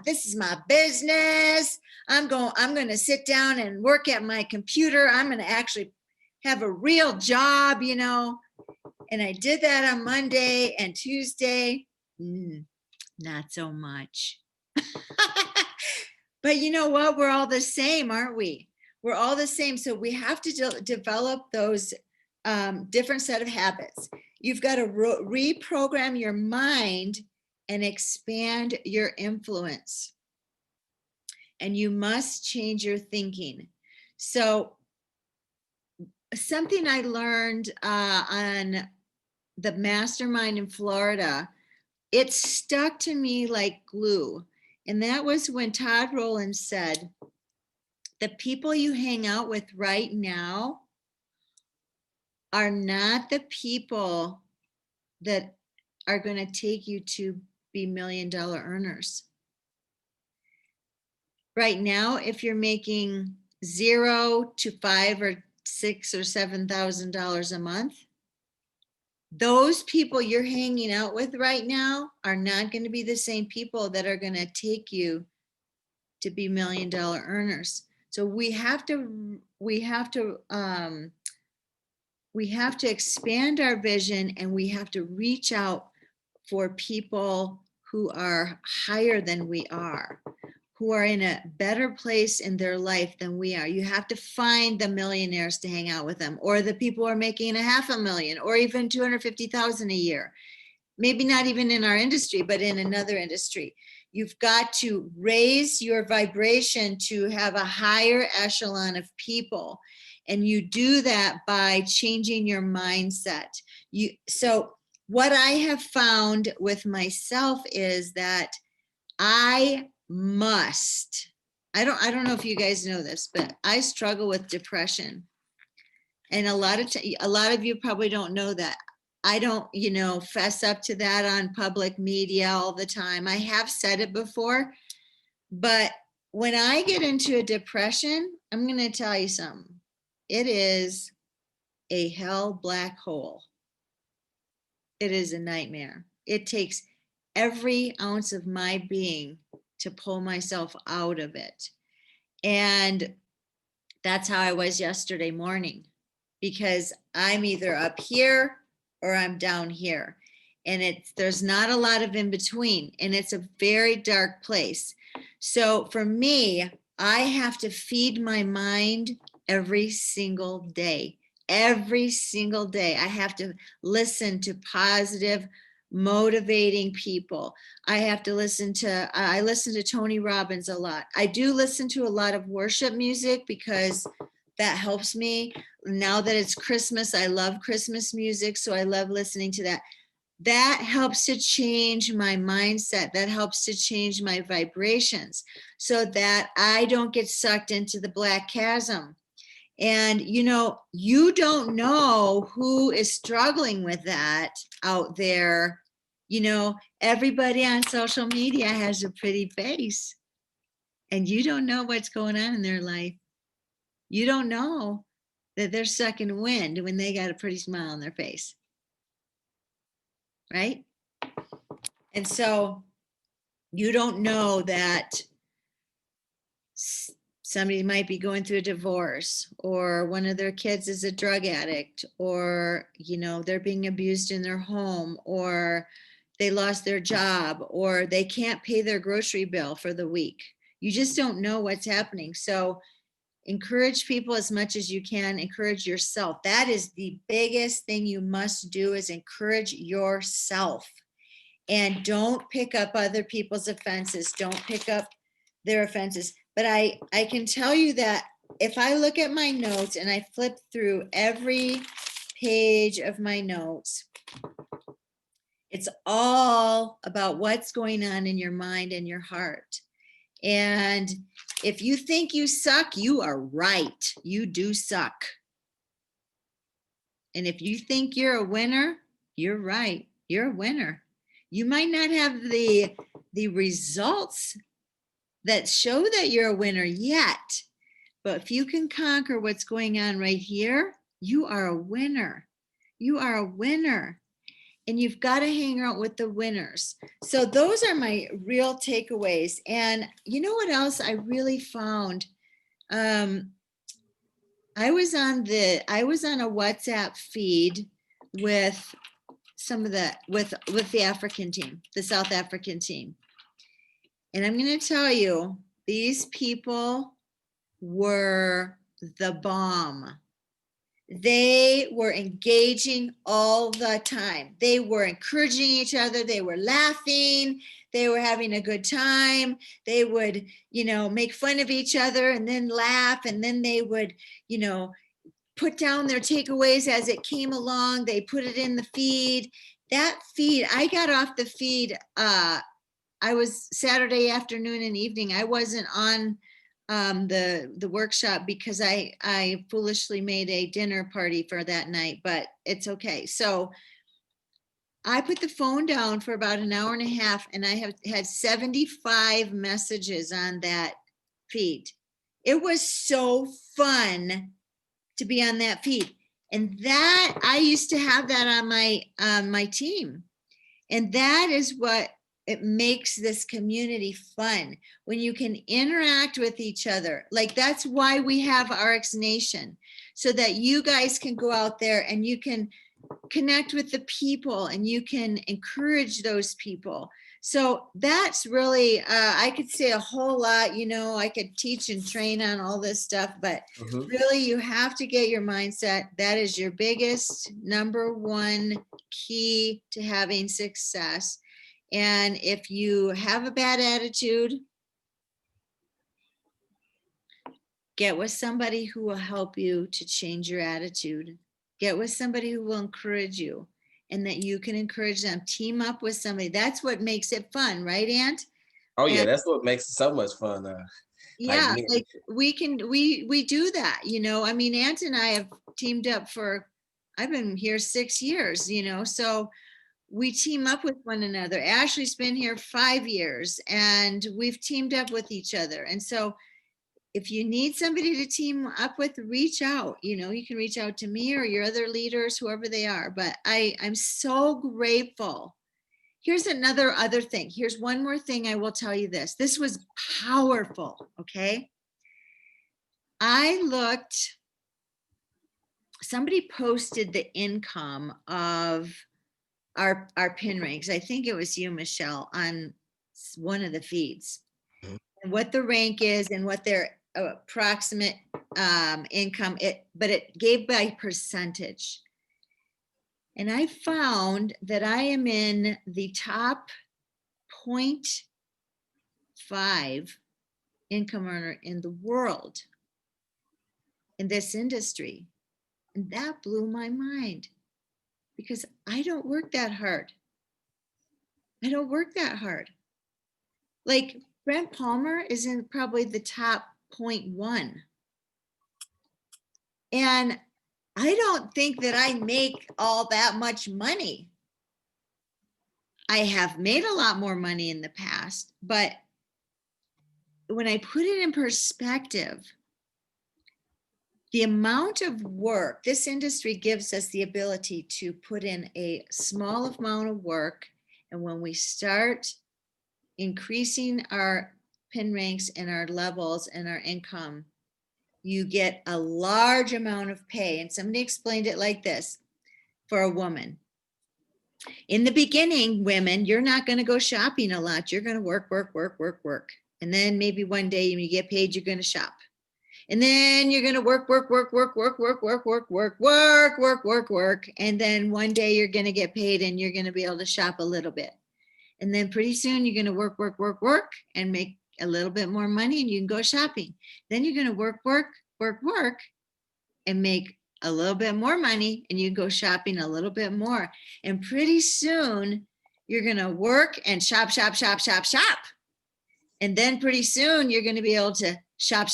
this is my business. I'm going to sit down and work at my computer. I'm going to actually have a real job, and I did that on Monday and Tuesday. Not so much. But you know what? We're all the same, aren't we? We're all the same. So we have to develop those different set of habits. You've got to reprogram your mind and expand your influence. And you must change your thinking. So something I learned on the mastermind in Florida, it stuck to me like glue. And that was when Todd Rowland said, the people you hang out with right now are not the people that are going to take you to be $1 million earners. Right now, if you're making $0 to $5,000 or $6,000 or $7,000 a month, those people you're hanging out with right now are not going to be the same people that are going to take you to be $1 million earners. So we have to expand our vision, and we have to reach out for people who are higher than we are, who are in a better place in their life than we are. You have to find the millionaires to hang out with them, or the people who are making $500,000 or even 250,000 a year. Maybe not even in our industry, but in another industry. You've got to raise your vibration to have a higher echelon of people. And you do that by changing your mindset. So what I have found with myself is that I don't know if you guys know this, but I struggle with depression. And a lot of you probably don't know that. I don't, fess up to that on public media all the time. I have said it before, but when I get into a depression, I'm going to tell you something. It is a hell black hole. It is a nightmare. It takes every ounce of my being to pull myself out of it. And that's how I was yesterday morning, because I'm either up here or I'm down here. And there's not a lot of in between, and it's a very dark place. So for me, I have to feed my mind every single day. Every single day, I have to listen to positive, motivating people. I listen to Tony Robbins a lot. I do listen to a lot of worship music because that helps me. Now that it's Christmas, I love Christmas music, so I love listening to that. That helps to change my mindset. That helps to change my vibrations so that I don't get sucked into the black chasm. And, you don't know who is struggling with that out there. Everybody on social media has a pretty face, and you don't know what's going on in their life. You don't know that they're sucking wind when they got a pretty smile on their face. Right? And so you don't know that somebody might be going through a divorce, or one of their kids is a drug addict, or, they're being abused in their home, or they lost their job, or they can't pay their grocery bill for the week. You just don't know what's happening. So encourage people as much as you can. Encourage yourself. That is the biggest thing you must do, is encourage yourself. And don't pick up other people's offenses. Don't pick up their offenses. But I can tell you that if I look at my notes and I flip through every page of my notes, it's all about what's going on in your mind and your heart. And if you think you suck, you are right. You do suck. And if you think you're a winner, you're right. You're a winner. You might not have the results that show that you're a winner yet, but if you can conquer what's going on right here, you are a winner. You are a winner. And you've got to hang out with the winners. So those are my real takeaways. And you know what else I really found? I was on a WhatsApp feed with with the African team, the South African team. And I'm going to tell you, these people were the bomb. They were engaging all the time. They were encouraging each other. They were laughing. They were having a good time. They would, make fun of each other and then laugh. And then they would, put down their takeaways as it came along. They put it in the feed. That feed, I got off the feed. I was Saturday afternoon and evening. I wasn't on the workshop because I foolishly made a dinner party for that night, but it's okay. So I put the phone down for about an hour and a half, and I have had 75 messages on that feed. It was so fun to be on that feed. And that, I used to have that on my team. And that is what it makes this community fun, when you can interact with each other. Like, that's why we have RX Nation, so that you guys can go out there and you can connect with the people and you can encourage those people. So that's really, I could say a whole lot, I could teach and train on all this stuff, but really you have to get your mindset. That is your biggest number one key to having success. And if you have a bad attitude, get with somebody who will help you to change your attitude. Get with somebody who will encourage you, and that you can encourage them. Team up with somebody. That's what makes it fun, right, Ant? Oh yeah, that's what makes it so much fun. Yeah, like we do that, I mean, Ant and I have teamed up I've been here 6 years, so we team up with one another. Ashley's been here 5 years, and we've teamed up with each other. And so if you need somebody to team up with, reach out. You can reach out to me or your other leaders, whoever they are. But I'm so grateful. Here's other thing. Here's one more thing I will tell you this. This was powerful, okay? Somebody posted the income of our pin ranks. I think it was you, Michelle, on one of the feeds. And what the rank is and what their approximate income, but it gave by percentage. And I found that I am in the top 0.5 income earner in the world in this industry. And that blew my mind, because I don't work that hard. I don't work that hard. Like, Brent Palmer is in probably the top 0.1. And I don't think that I make all that much money. I have made a lot more money in the past, but when I put it in perspective, the amount of work, this industry gives us the ability to put in a small amount of work. And when we start increasing our pin ranks and our levels and our income, you get a large amount of pay. And somebody explained it like this for a woman. In the beginning, women, you're not going to go shopping a lot. You're going to work. And then maybe one day when you get paid, you're going to shop. And then you're going to work. And then one day you're going to get paid and you're going to be able to shop a little bit. And then pretty soon you're going to work and make a little bit more money, and you can go shopping. Then you're going to work and make a little bit more money, and you can go shopping a little bit more. And pretty soon you're going to work and shop. And then pretty soon you're going to be able to shop.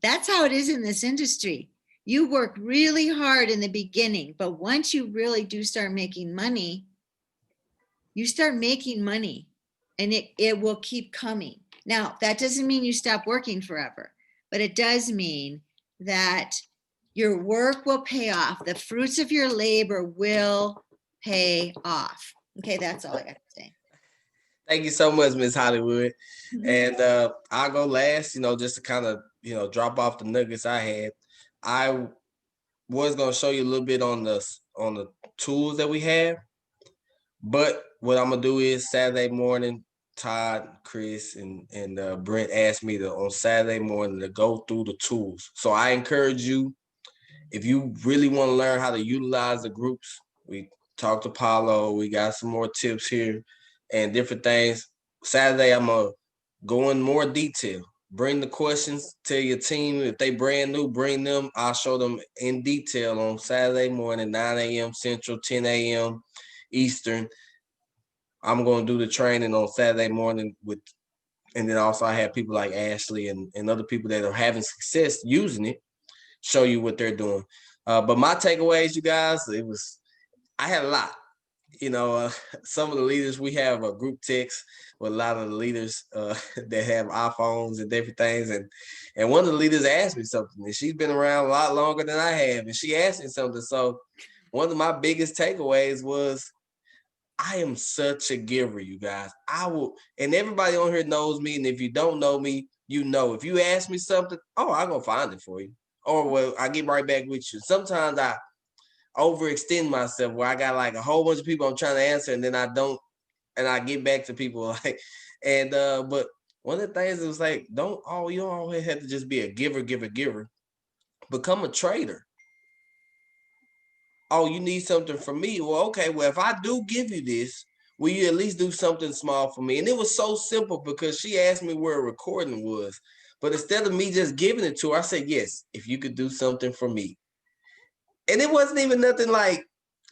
That's how it is in this industry. You work really hard in the beginning, but once you really do start making money, you start making money, and it will keep coming. Now, that doesn't mean you stop working forever, but it does mean that your work will pay off. The fruits of your labor will pay off. Okay, that's all I got to say. Thank you so much, Miss Hollywood. And I'll go last, just to kind of, drop off the nuggets I had. I was going to show you a little bit on the tools that we have, but what I'm going to do is Saturday morning, Todd, Chris, and Brent asked me on Saturday morning to go through the tools. So I encourage you, if you really want to learn how to utilize the groups, we talked to Paulo, we got some more tips here and different things. Saturday, I'm going to go in more detail. Bring the questions, tell your team if they brand new, bring them. I'll show them in detail on Saturday morning, 9 a.m. Central, 10 a.m. Eastern. I'm going to do the training on Saturday morning and then also I have people like Ashley and other people that are having success using it, show you what they're doing. But my takeaways, you guys, I had a lot. you know, some of the leaders, we have a group text with a lot of the leaders that have iPhones and different things. And one of the leaders asked me something, and she's been around a lot longer than I have. And she asked me something. So one of my biggest takeaways was, I am such a giver, you guys. I will, and everybody on here knows me. And if you don't know me, you know, if you ask me something, oh, I'm going to find it for you. Or, well, I get right back with you. Sometimes I overextend myself where I got like a whole bunch of people I'm trying to answer, and then I don't, and I get back to people like, and but one of the things is like, you don't always have to just be a giver. Become a trader. Oh, you need something from me? Well, okay, well, if I do give you this, will you at least do something small for me? And it was so simple because she asked me where a recording was. But instead of me just giving it to her, I said, yes, if you could do something for me. And it wasn't even nothing like,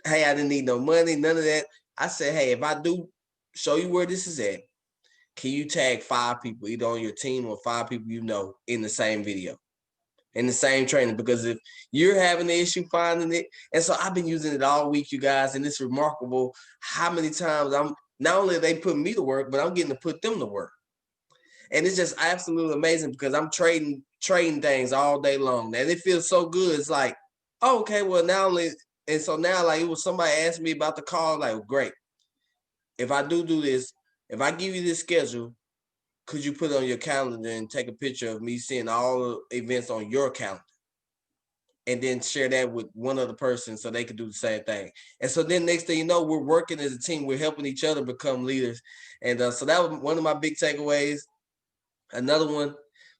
hey, I didn't need no money, none of that. I said, hey, if I do show you where this is at, can you tag 5 people, either on your team or 5 people you know, in the same video, in the same training? Because if you're having the issue finding it, and so I've been using it all week, you guys, and it's remarkable how many times I'm, not only are they putting me to work, but I'm getting to put them to work. And it's just absolutely amazing because I'm trading things all day long. And it feels so good. It's like, oh, okay, well, now only, and so now, like, it was somebody asked me about the call, like, great. If I do this, if I give you this schedule, could you put it on your calendar and take a picture of me seeing all the events on your calendar? And then share that with one other person so they could do the same thing. And so then next thing you know, we're working as a team. We're helping each other become leaders. And so that was one of my big takeaways. Another one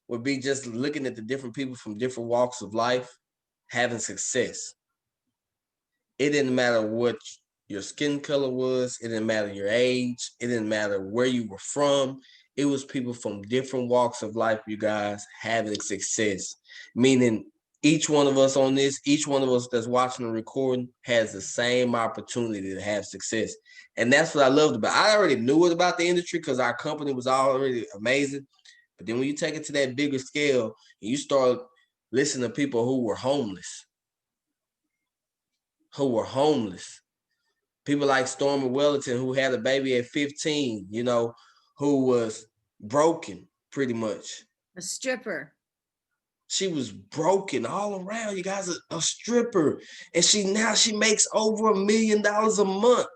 would be just looking at the different people from different walks of life having success. It didn't matter what your skin color was. It didn't matter your age. It didn't matter where you were from. It was people from different walks of life, you guys, having success. Meaning each one of us on this, each one of us that's watching the recording has the same opportunity to have success. And that's what I loved about it. I already knew it about the industry because our company was already amazing. But then when you take it to that bigger scale, and you start listening to people who were homeless, people like Stormy Wellington, who had a baby at 15, you know, who was broken pretty much. A stripper. She was broken all around. You guys, a stripper. And she makes over $1 million a month.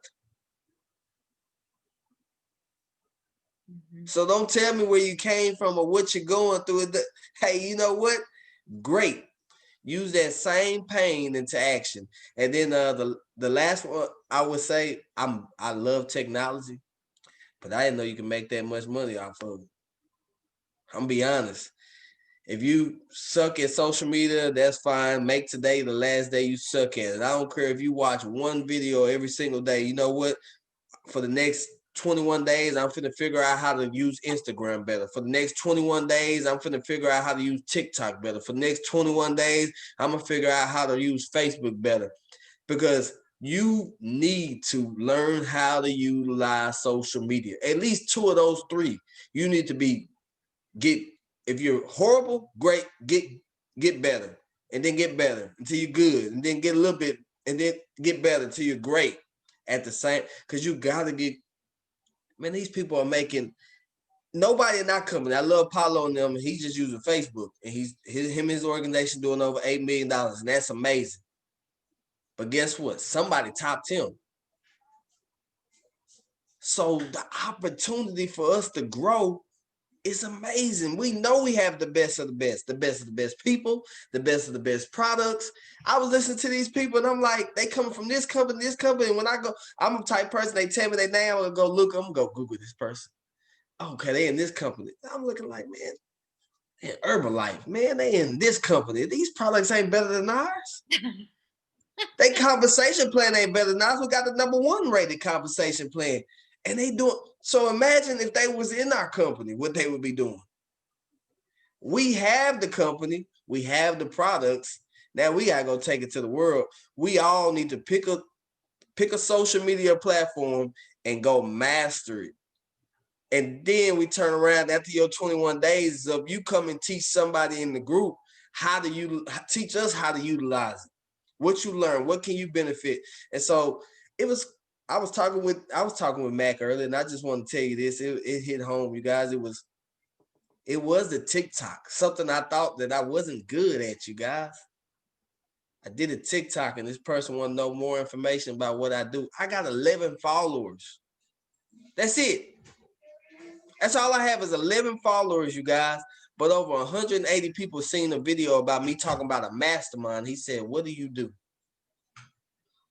So don't tell me where you came from or what you're going through. Hey, you know what? Great. Use that same pain into action. And then the last one, I would say, I love technology, but I didn't know you can make that much money off of it. I'm gonna be honest. If you suck at social media, that's fine. Make today the last day you suck at it. I don't care if you watch one video every single day. You know what? For the next 21 days, I'm finna figure out how to use Instagram better. For the next 21 days, I'm finna figure out how to use TikTok better. For the next 21 days, I'm gonna figure out how to use Facebook better. Because you need to learn how to utilize social media. At least 2 of those 3. You need to if you're horrible, great, get better. And then get better until you're good. And then get a little bit, and then get better until you're great at the same, because you gotta get, man, these people are making, nobody in our company, I love Paulo and them, he's just using Facebook, and him and his organization doing over $8 million, and that's amazing. But guess what? Somebody topped him. So the opportunity for us to grow is amazing. We know we have the best of the best people, the best of the best products. I was listening to these people and I'm like, they coming from this company. And when I go, I'm a type person, they tell me their name, I'm gonna go look, I'm gonna go Google this person. Okay, they in this company. I'm looking like, man, Herbalife, man, they in this company. These products ain't better than ours. They compensation plan ain't better than ours. We got the #1 rated compensation plan. And they doing, so imagine if they was in our company, what they would be doing. We have the company, we have the products. Now we gotta go take it to the world. We all need to pick a social media platform and go master it. And then we turn around after your 21 days of you come and teach somebody in the group teach us how to utilize it. What you learn, what can you benefit? And so I was talking with Mac earlier, and I just want to tell you this. It hit home, you guys. It was the TikTok, something I thought that I wasn't good at, you guys. I did a TikTok, and this person wanted to know more information about what I do. I got 11 followers. That's it. That's all I have is 11 followers, you guys. But over 180 people seen a video about me talking about a mastermind. He said, what do you do?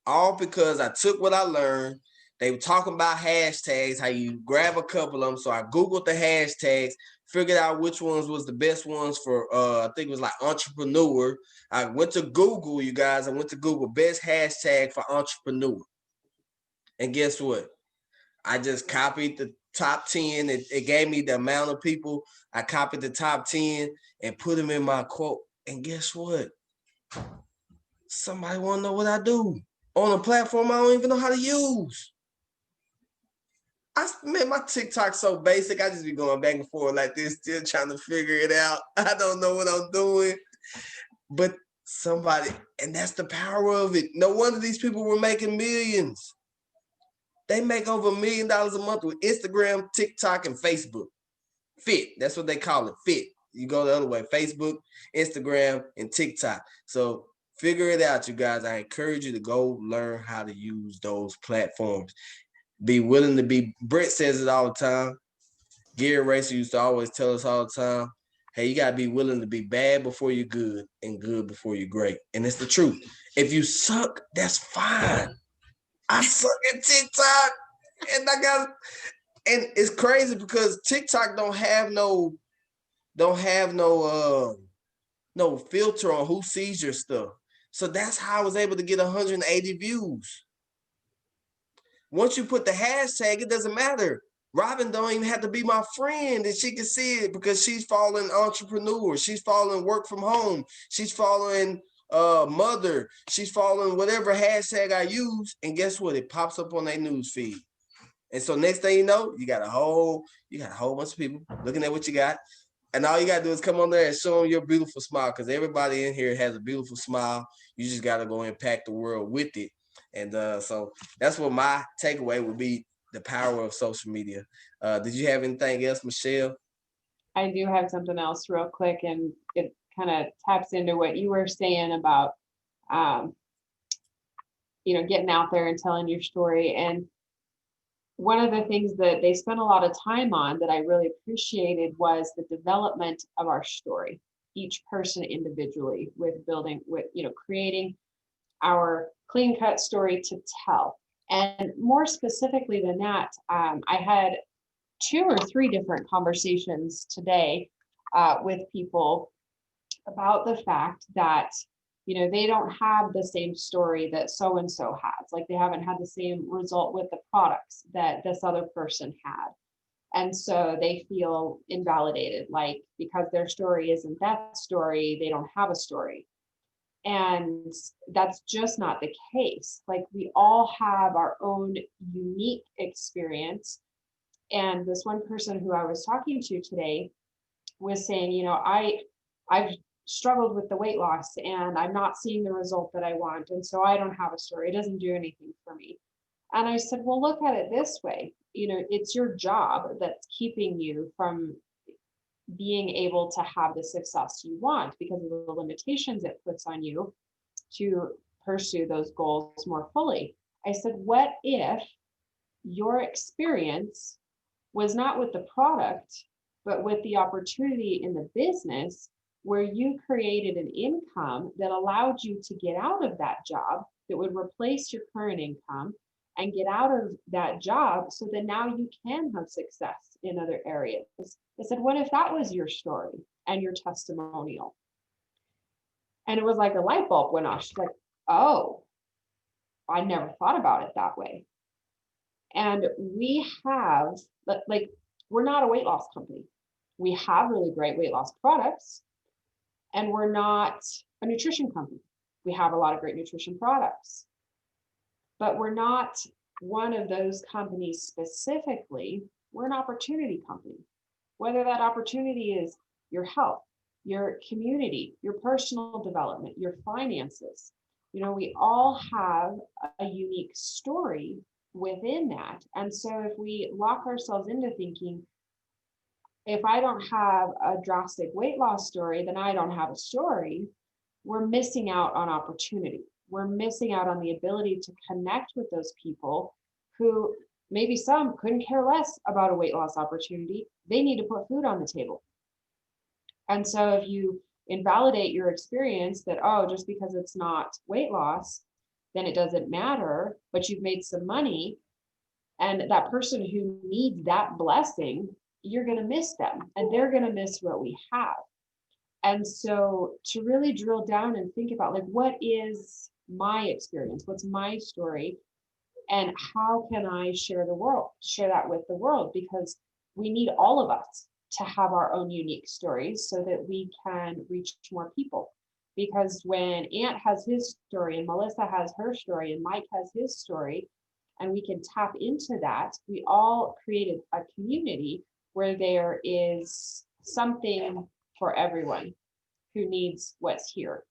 All because I took what I learned. They were talking about hashtags, how you grab a couple of them. So I Googled the hashtags, figured out which ones was the best ones for, I think it was like entrepreneur. I went to Google, you guys. I went to Google best hashtag for entrepreneur. And guess what? I just copied the top 10. It gave me the amount of people. I copied the top 10 and put them in my quote. And guess what? Somebody want to know what I do on a platform I don't even know how to use. My TikTok's so basic. I just be going back and forth like this, still trying to figure it out. I don't know what I'm doing. But somebody, and that's the power of it. No wonder these people were making millions. They make over $1 million a month with Instagram, TikTok, and Facebook. Fit. That's what they call it. Fit. You go the other way. Facebook, Instagram, and TikTok. So figure it out, you guys. I encourage you to go learn how to use those platforms. Be willing to be. Brett says it all the time. Gary Racer used to always tell us all the time, hey, you got to be willing to be bad before you're good and good before you're great. And it's the truth. If you suck, that's fine. I suck at TikTok, and and it's crazy because TikTok don't have no filter on who sees your stuff. So that's how I was able to get 180 views. Once you put the hashtag, it doesn't matter. Robin don't even have to be my friend, and she can see it because she's following entrepreneur. She's following work from home. She's following mother. She's following whatever hashtag I use, and guess what? It pops up on their news feed. And so next thing you know, you got a whole bunch of people looking at what you got. And all you got to do is come on there and show them your beautiful smile, because everybody in here has a beautiful smile. You just got to go impact the world with it. And so that's what my takeaway would be, the power of social media. Did you have anything else, Michelle? I do have something else real quick, and it kind of taps into what you were saying about, getting out there and telling your story. And one of the things that they spent a lot of time on that I really appreciated was the development of our story, each person individually, with creating our clean cut story to tell. And more specifically than that, I had 2 or 3 different conversations today with people about the fact that, they don't have the same story that so-and-so has. Like, they haven't had the same result with the products that this other person had. And so they feel invalidated, like, because their story isn't that story, they don't have a story. And that's just not the case. Like, we all have our own unique experience. And this one person who I was talking to today was saying, I've struggled with the weight loss and I'm not seeing the result that I want. And so I don't have a story. It doesn't do anything for me. And I said, well, look at it this way. It's your job that's keeping you from being able to have the success you want because of the limitations it puts on you to pursue those goals more fully. I said, what if your experience was not with the product, but with the opportunity in the business where you created an income that allowed you to get out of that job that would replace your current income and get out of that job so that now you can have success in other areas? I said, what if that was your story and your testimonial? And it was like a light bulb went off. She's like, oh, I never thought about it that way. And we have, we're not a weight loss company. We have really great weight loss products, and we're not a nutrition company. We have a lot of great nutrition products, but we're not one of those companies specifically. We're an opportunity company. Whether that opportunity is your health, your community, your personal development, your finances. We all have a unique story within that. And so if we lock ourselves into thinking, if I don't have a drastic weight loss story, then I don't have a story, we're missing out on opportunity. We're missing out on the ability to connect with those people who maybe some couldn't care less about a weight loss opportunity. They need to put food on the table. And so if you invalidate your experience that, oh, just because it's not weight loss, then it doesn't matter, but you've made some money, and that person who needs that blessing, you're going to miss them, and they're going to miss what we have. And so to really drill down and think about, like, what is my experience? What's my story? And how can I share that with the world? Because we need all of us to have our own unique stories so that we can reach more people. Because when Ant has his story and Melissa has her story and Mike has his story, and we can tap into that, we all created a community where there is something for everyone who needs what's here.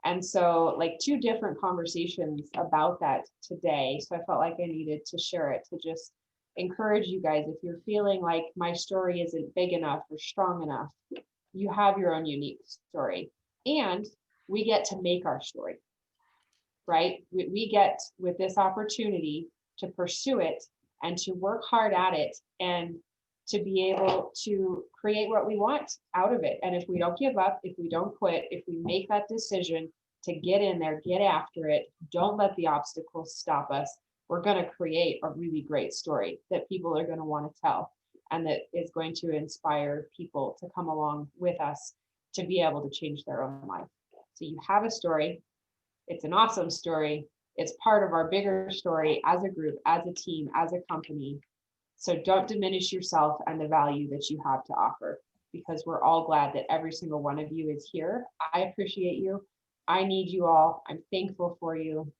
And so, like, 2 different conversations about that today. So I felt like I needed to share it to just encourage you guys. If you're feeling like my story isn't big enough or strong enough, you have your own unique story. And we get to make our story, right? We get, with this opportunity, to pursue it and to work hard at it and to be able to create what we want out of it. And if we don't give up, if we don't quit, if we make that decision to get in there, get after it, don't let the obstacles stop us, we're going to create a really great story that people are going to want to tell, and that is going to inspire people to come along with us to be able to change their own life. So you have a story. It's an awesome story. It's part of our bigger story as a group, as a team, as a company. So don't diminish yourself and the value that you have to offer, because we're all glad that every single one of you is here. I appreciate you. I need you all. I'm thankful for you.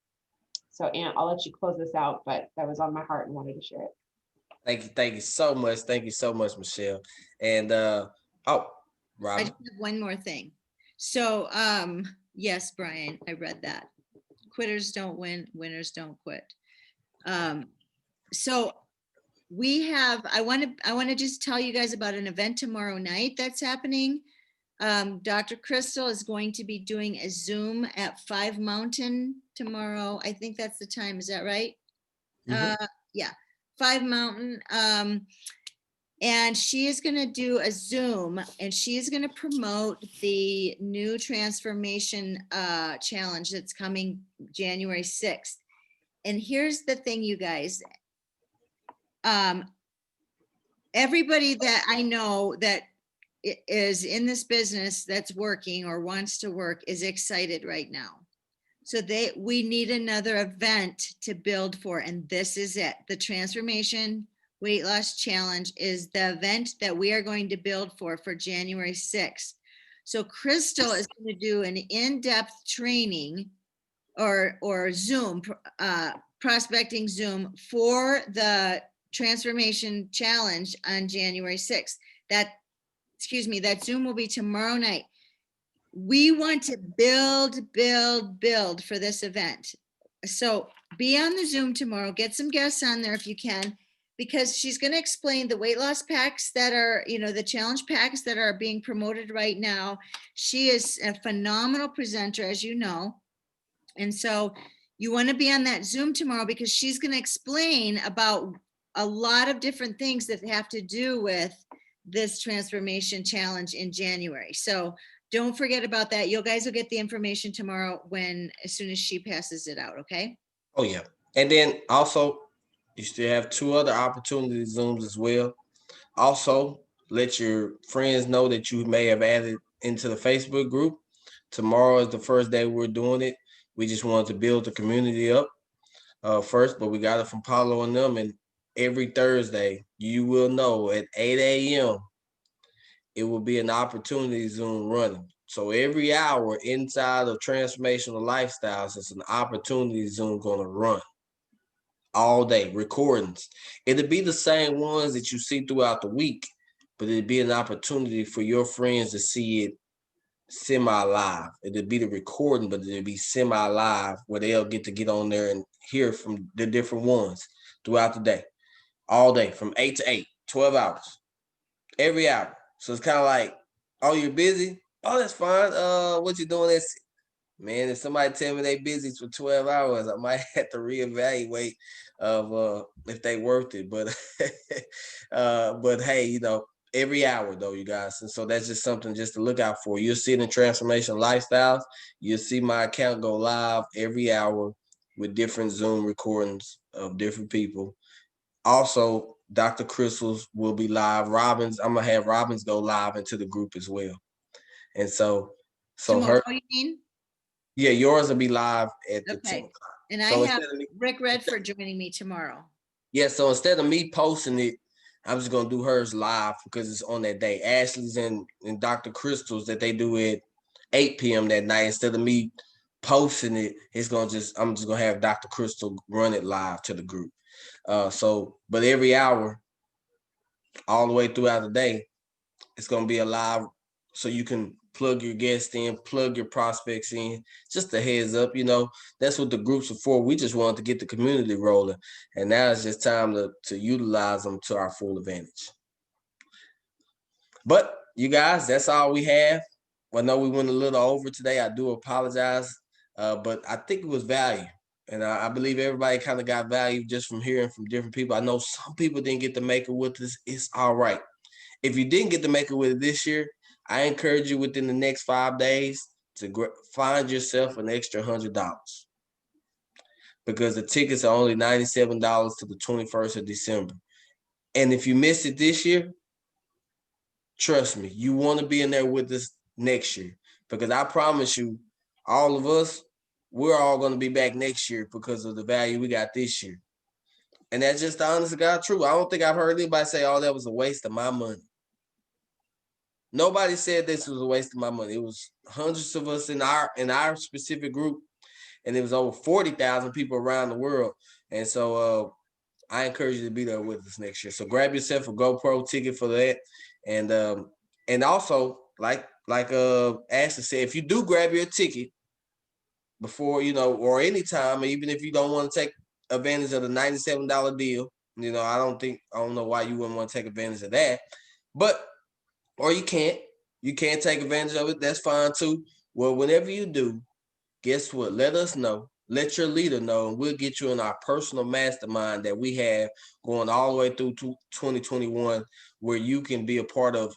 So Ant, I'll let you close this out, but that was on my heart and wanted to share it. Thank you so much. Thank you so much, Michelle. And I Robin. just have one more thing. So yes, Brian, I read that. Quitters don't win, winners don't quit. So we have, I want to just tell you guys about an event tomorrow night that's happening. Dr. Crystal is going to be doing a Zoom at 5 Mountain tomorrow. I think that's the time. Is that right? Yeah, 5 Mountain. And she is going to do a Zoom, and she is going to promote the new transformation challenge that's coming January 6th. And here's the thing, you guys. Everybody that I know that is in this business that's working or wants to work is excited right now. So we need another event to build for, and this is it. The Transformation Weight Loss Challenge is the event that we are going to build for January 6th. So Crystal is going to do an in-depth training or Zoom, prospecting Zoom for the Transformation Challenge on January 6th. That Zoom will be tomorrow night. We want to build for this event. So be on the Zoom tomorrow, get some guests on there if you can, because she's going to explain the weight loss packs that are, the challenge packs that are being promoted right now. She is a phenomenal presenter, as you know. And so you want to be on that Zoom tomorrow, because she's going to explain about a lot of different things that have to do with this transformation challenge in January. So don't forget about that. You guys will get the information tomorrow as soon as she passes it out. Okay. Oh yeah. And then also you still have 2 other opportunity Zooms as well. Also, let your friends know that you may have added into the Facebook group. Tomorrow is the first day we're doing it. We just wanted to build the community up first, but we got it from Paulo and them. And every Thursday, you will know at 8 a.m., it will be an opportunity Zoom running. So every hour inside of Transformational Lifestyles, it's an opportunity Zoom going to run all day, recordings. It'll be the same ones that you see throughout the week, but it'll be an opportunity for your friends to see it semi-live. It'll be the recording, but it'll be semi-live where they'll get to get on there and hear from the different ones. throughout the day, all day from 8 to 8, 12 hours, every hour. So it's kind of like, oh, you're busy? Oh, that's fine. What you doing? Man, if somebody tell me they busy for 12 hours, I might have to reevaluate of if they worth it. But but hey, you know, every hour though, you guys. And so that's just something just to look out for. You'll see it in Transformation Lifestyles. You'll see my account go live every hour with different Zoom recordings of different people. Also, Dr. Crystals will be live. Robbins, I'm gonna have Robbins go live into the group as well. And so Tomorrow, her, you mean? yeah, yours will be live at the 10 Okay. o'clock. And I So have instead of me, Rick Redford joining me tomorrow. yeah, so instead of me posting it, I'm just gonna do hers live because it's on that day. Ashley's and Dr. Crystals that they do at 8 p.m. that night. Instead of me posting it, I'm just gonna have Dr. Crystal run it live to the group. But every hour, all the way throughout the day, it's gonna be a live, so you can plug your guests in, plug your prospects in. Just a heads up, you know, that's what the groups are for. We just wanted to get the community rolling, and now it's just time to utilize them to our full advantage. But you guys, that's all we have. I know we went a little over today. I do apologize, but I think it was value. And I believe everybody kind of got value just from hearing from different people. I know some people didn't get to make it with us. It's all right. If you didn't get to make it with it this year, I encourage you within the next 5 days to find yourself an extra $100, because the tickets are only $97 to the 21st of December. And if you miss it this year, trust me, you want to be in there with us next year, because I promise you, all of us, we're all going to be back next year because of the value we got this year. And that's just the honest to God truth. I don't think I've heard anybody say, oh, that was a waste of my money. Nobody said this was a waste of my money. It was hundreds of us in our specific group, and it was over 40,000 people around the world. And so I encourage you to be there with us next year. So grab yourself a GoPro ticket for that. And also, like Ashley said, if you do grab your ticket before, you know, or anytime, even if you don't want to take advantage of the $97 deal, you know, I don't know why you wouldn't want to take advantage of that. But or you can't take advantage of it. That's fine too. Well, whenever you do, guess what? Let us know. Let your leader know, and we'll get you in our personal mastermind that we have going all the way through to 2021, where you can be a part of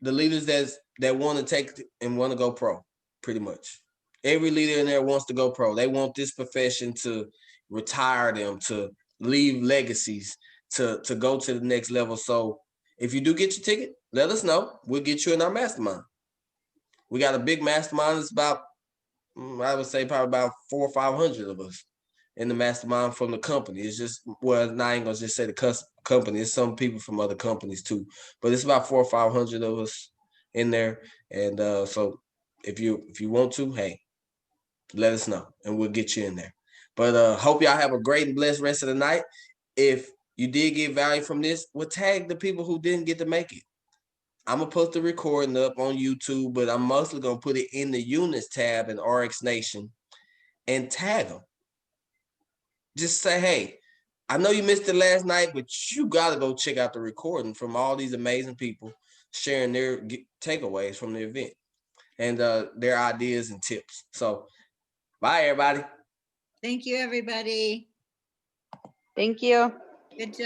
the leaders that want to take and want to go pro. Pretty much every leader in there wants to go pro. They want this profession to retire them, to leave legacies, to go to the next level. So if you do get your ticket, let us know. We'll get you in our mastermind. We got a big mastermind. It's about, I would say, probably about 400 or 500 of us in the mastermind from the company. It's just, well, now I ain't gonna just say the company. It's some people from other companies too, but it's about 400 or 500 of us in there. And so if you want to, hey, let us know and we'll get you in there. But hope y'all have a great and blessed rest of the night. If you did get value from this, well, tag the people who didn't get to make it. I'm gonna put the recording up on YouTube, but I'm mostly gonna put it in the units tab in RX Nation and tag them. Just say, hey, I know you missed it last night, but you gotta go check out the recording from all these amazing people sharing their takeaways from the event and their ideas and tips. So bye, everybody. Thank you, everybody. Thank you. Good job.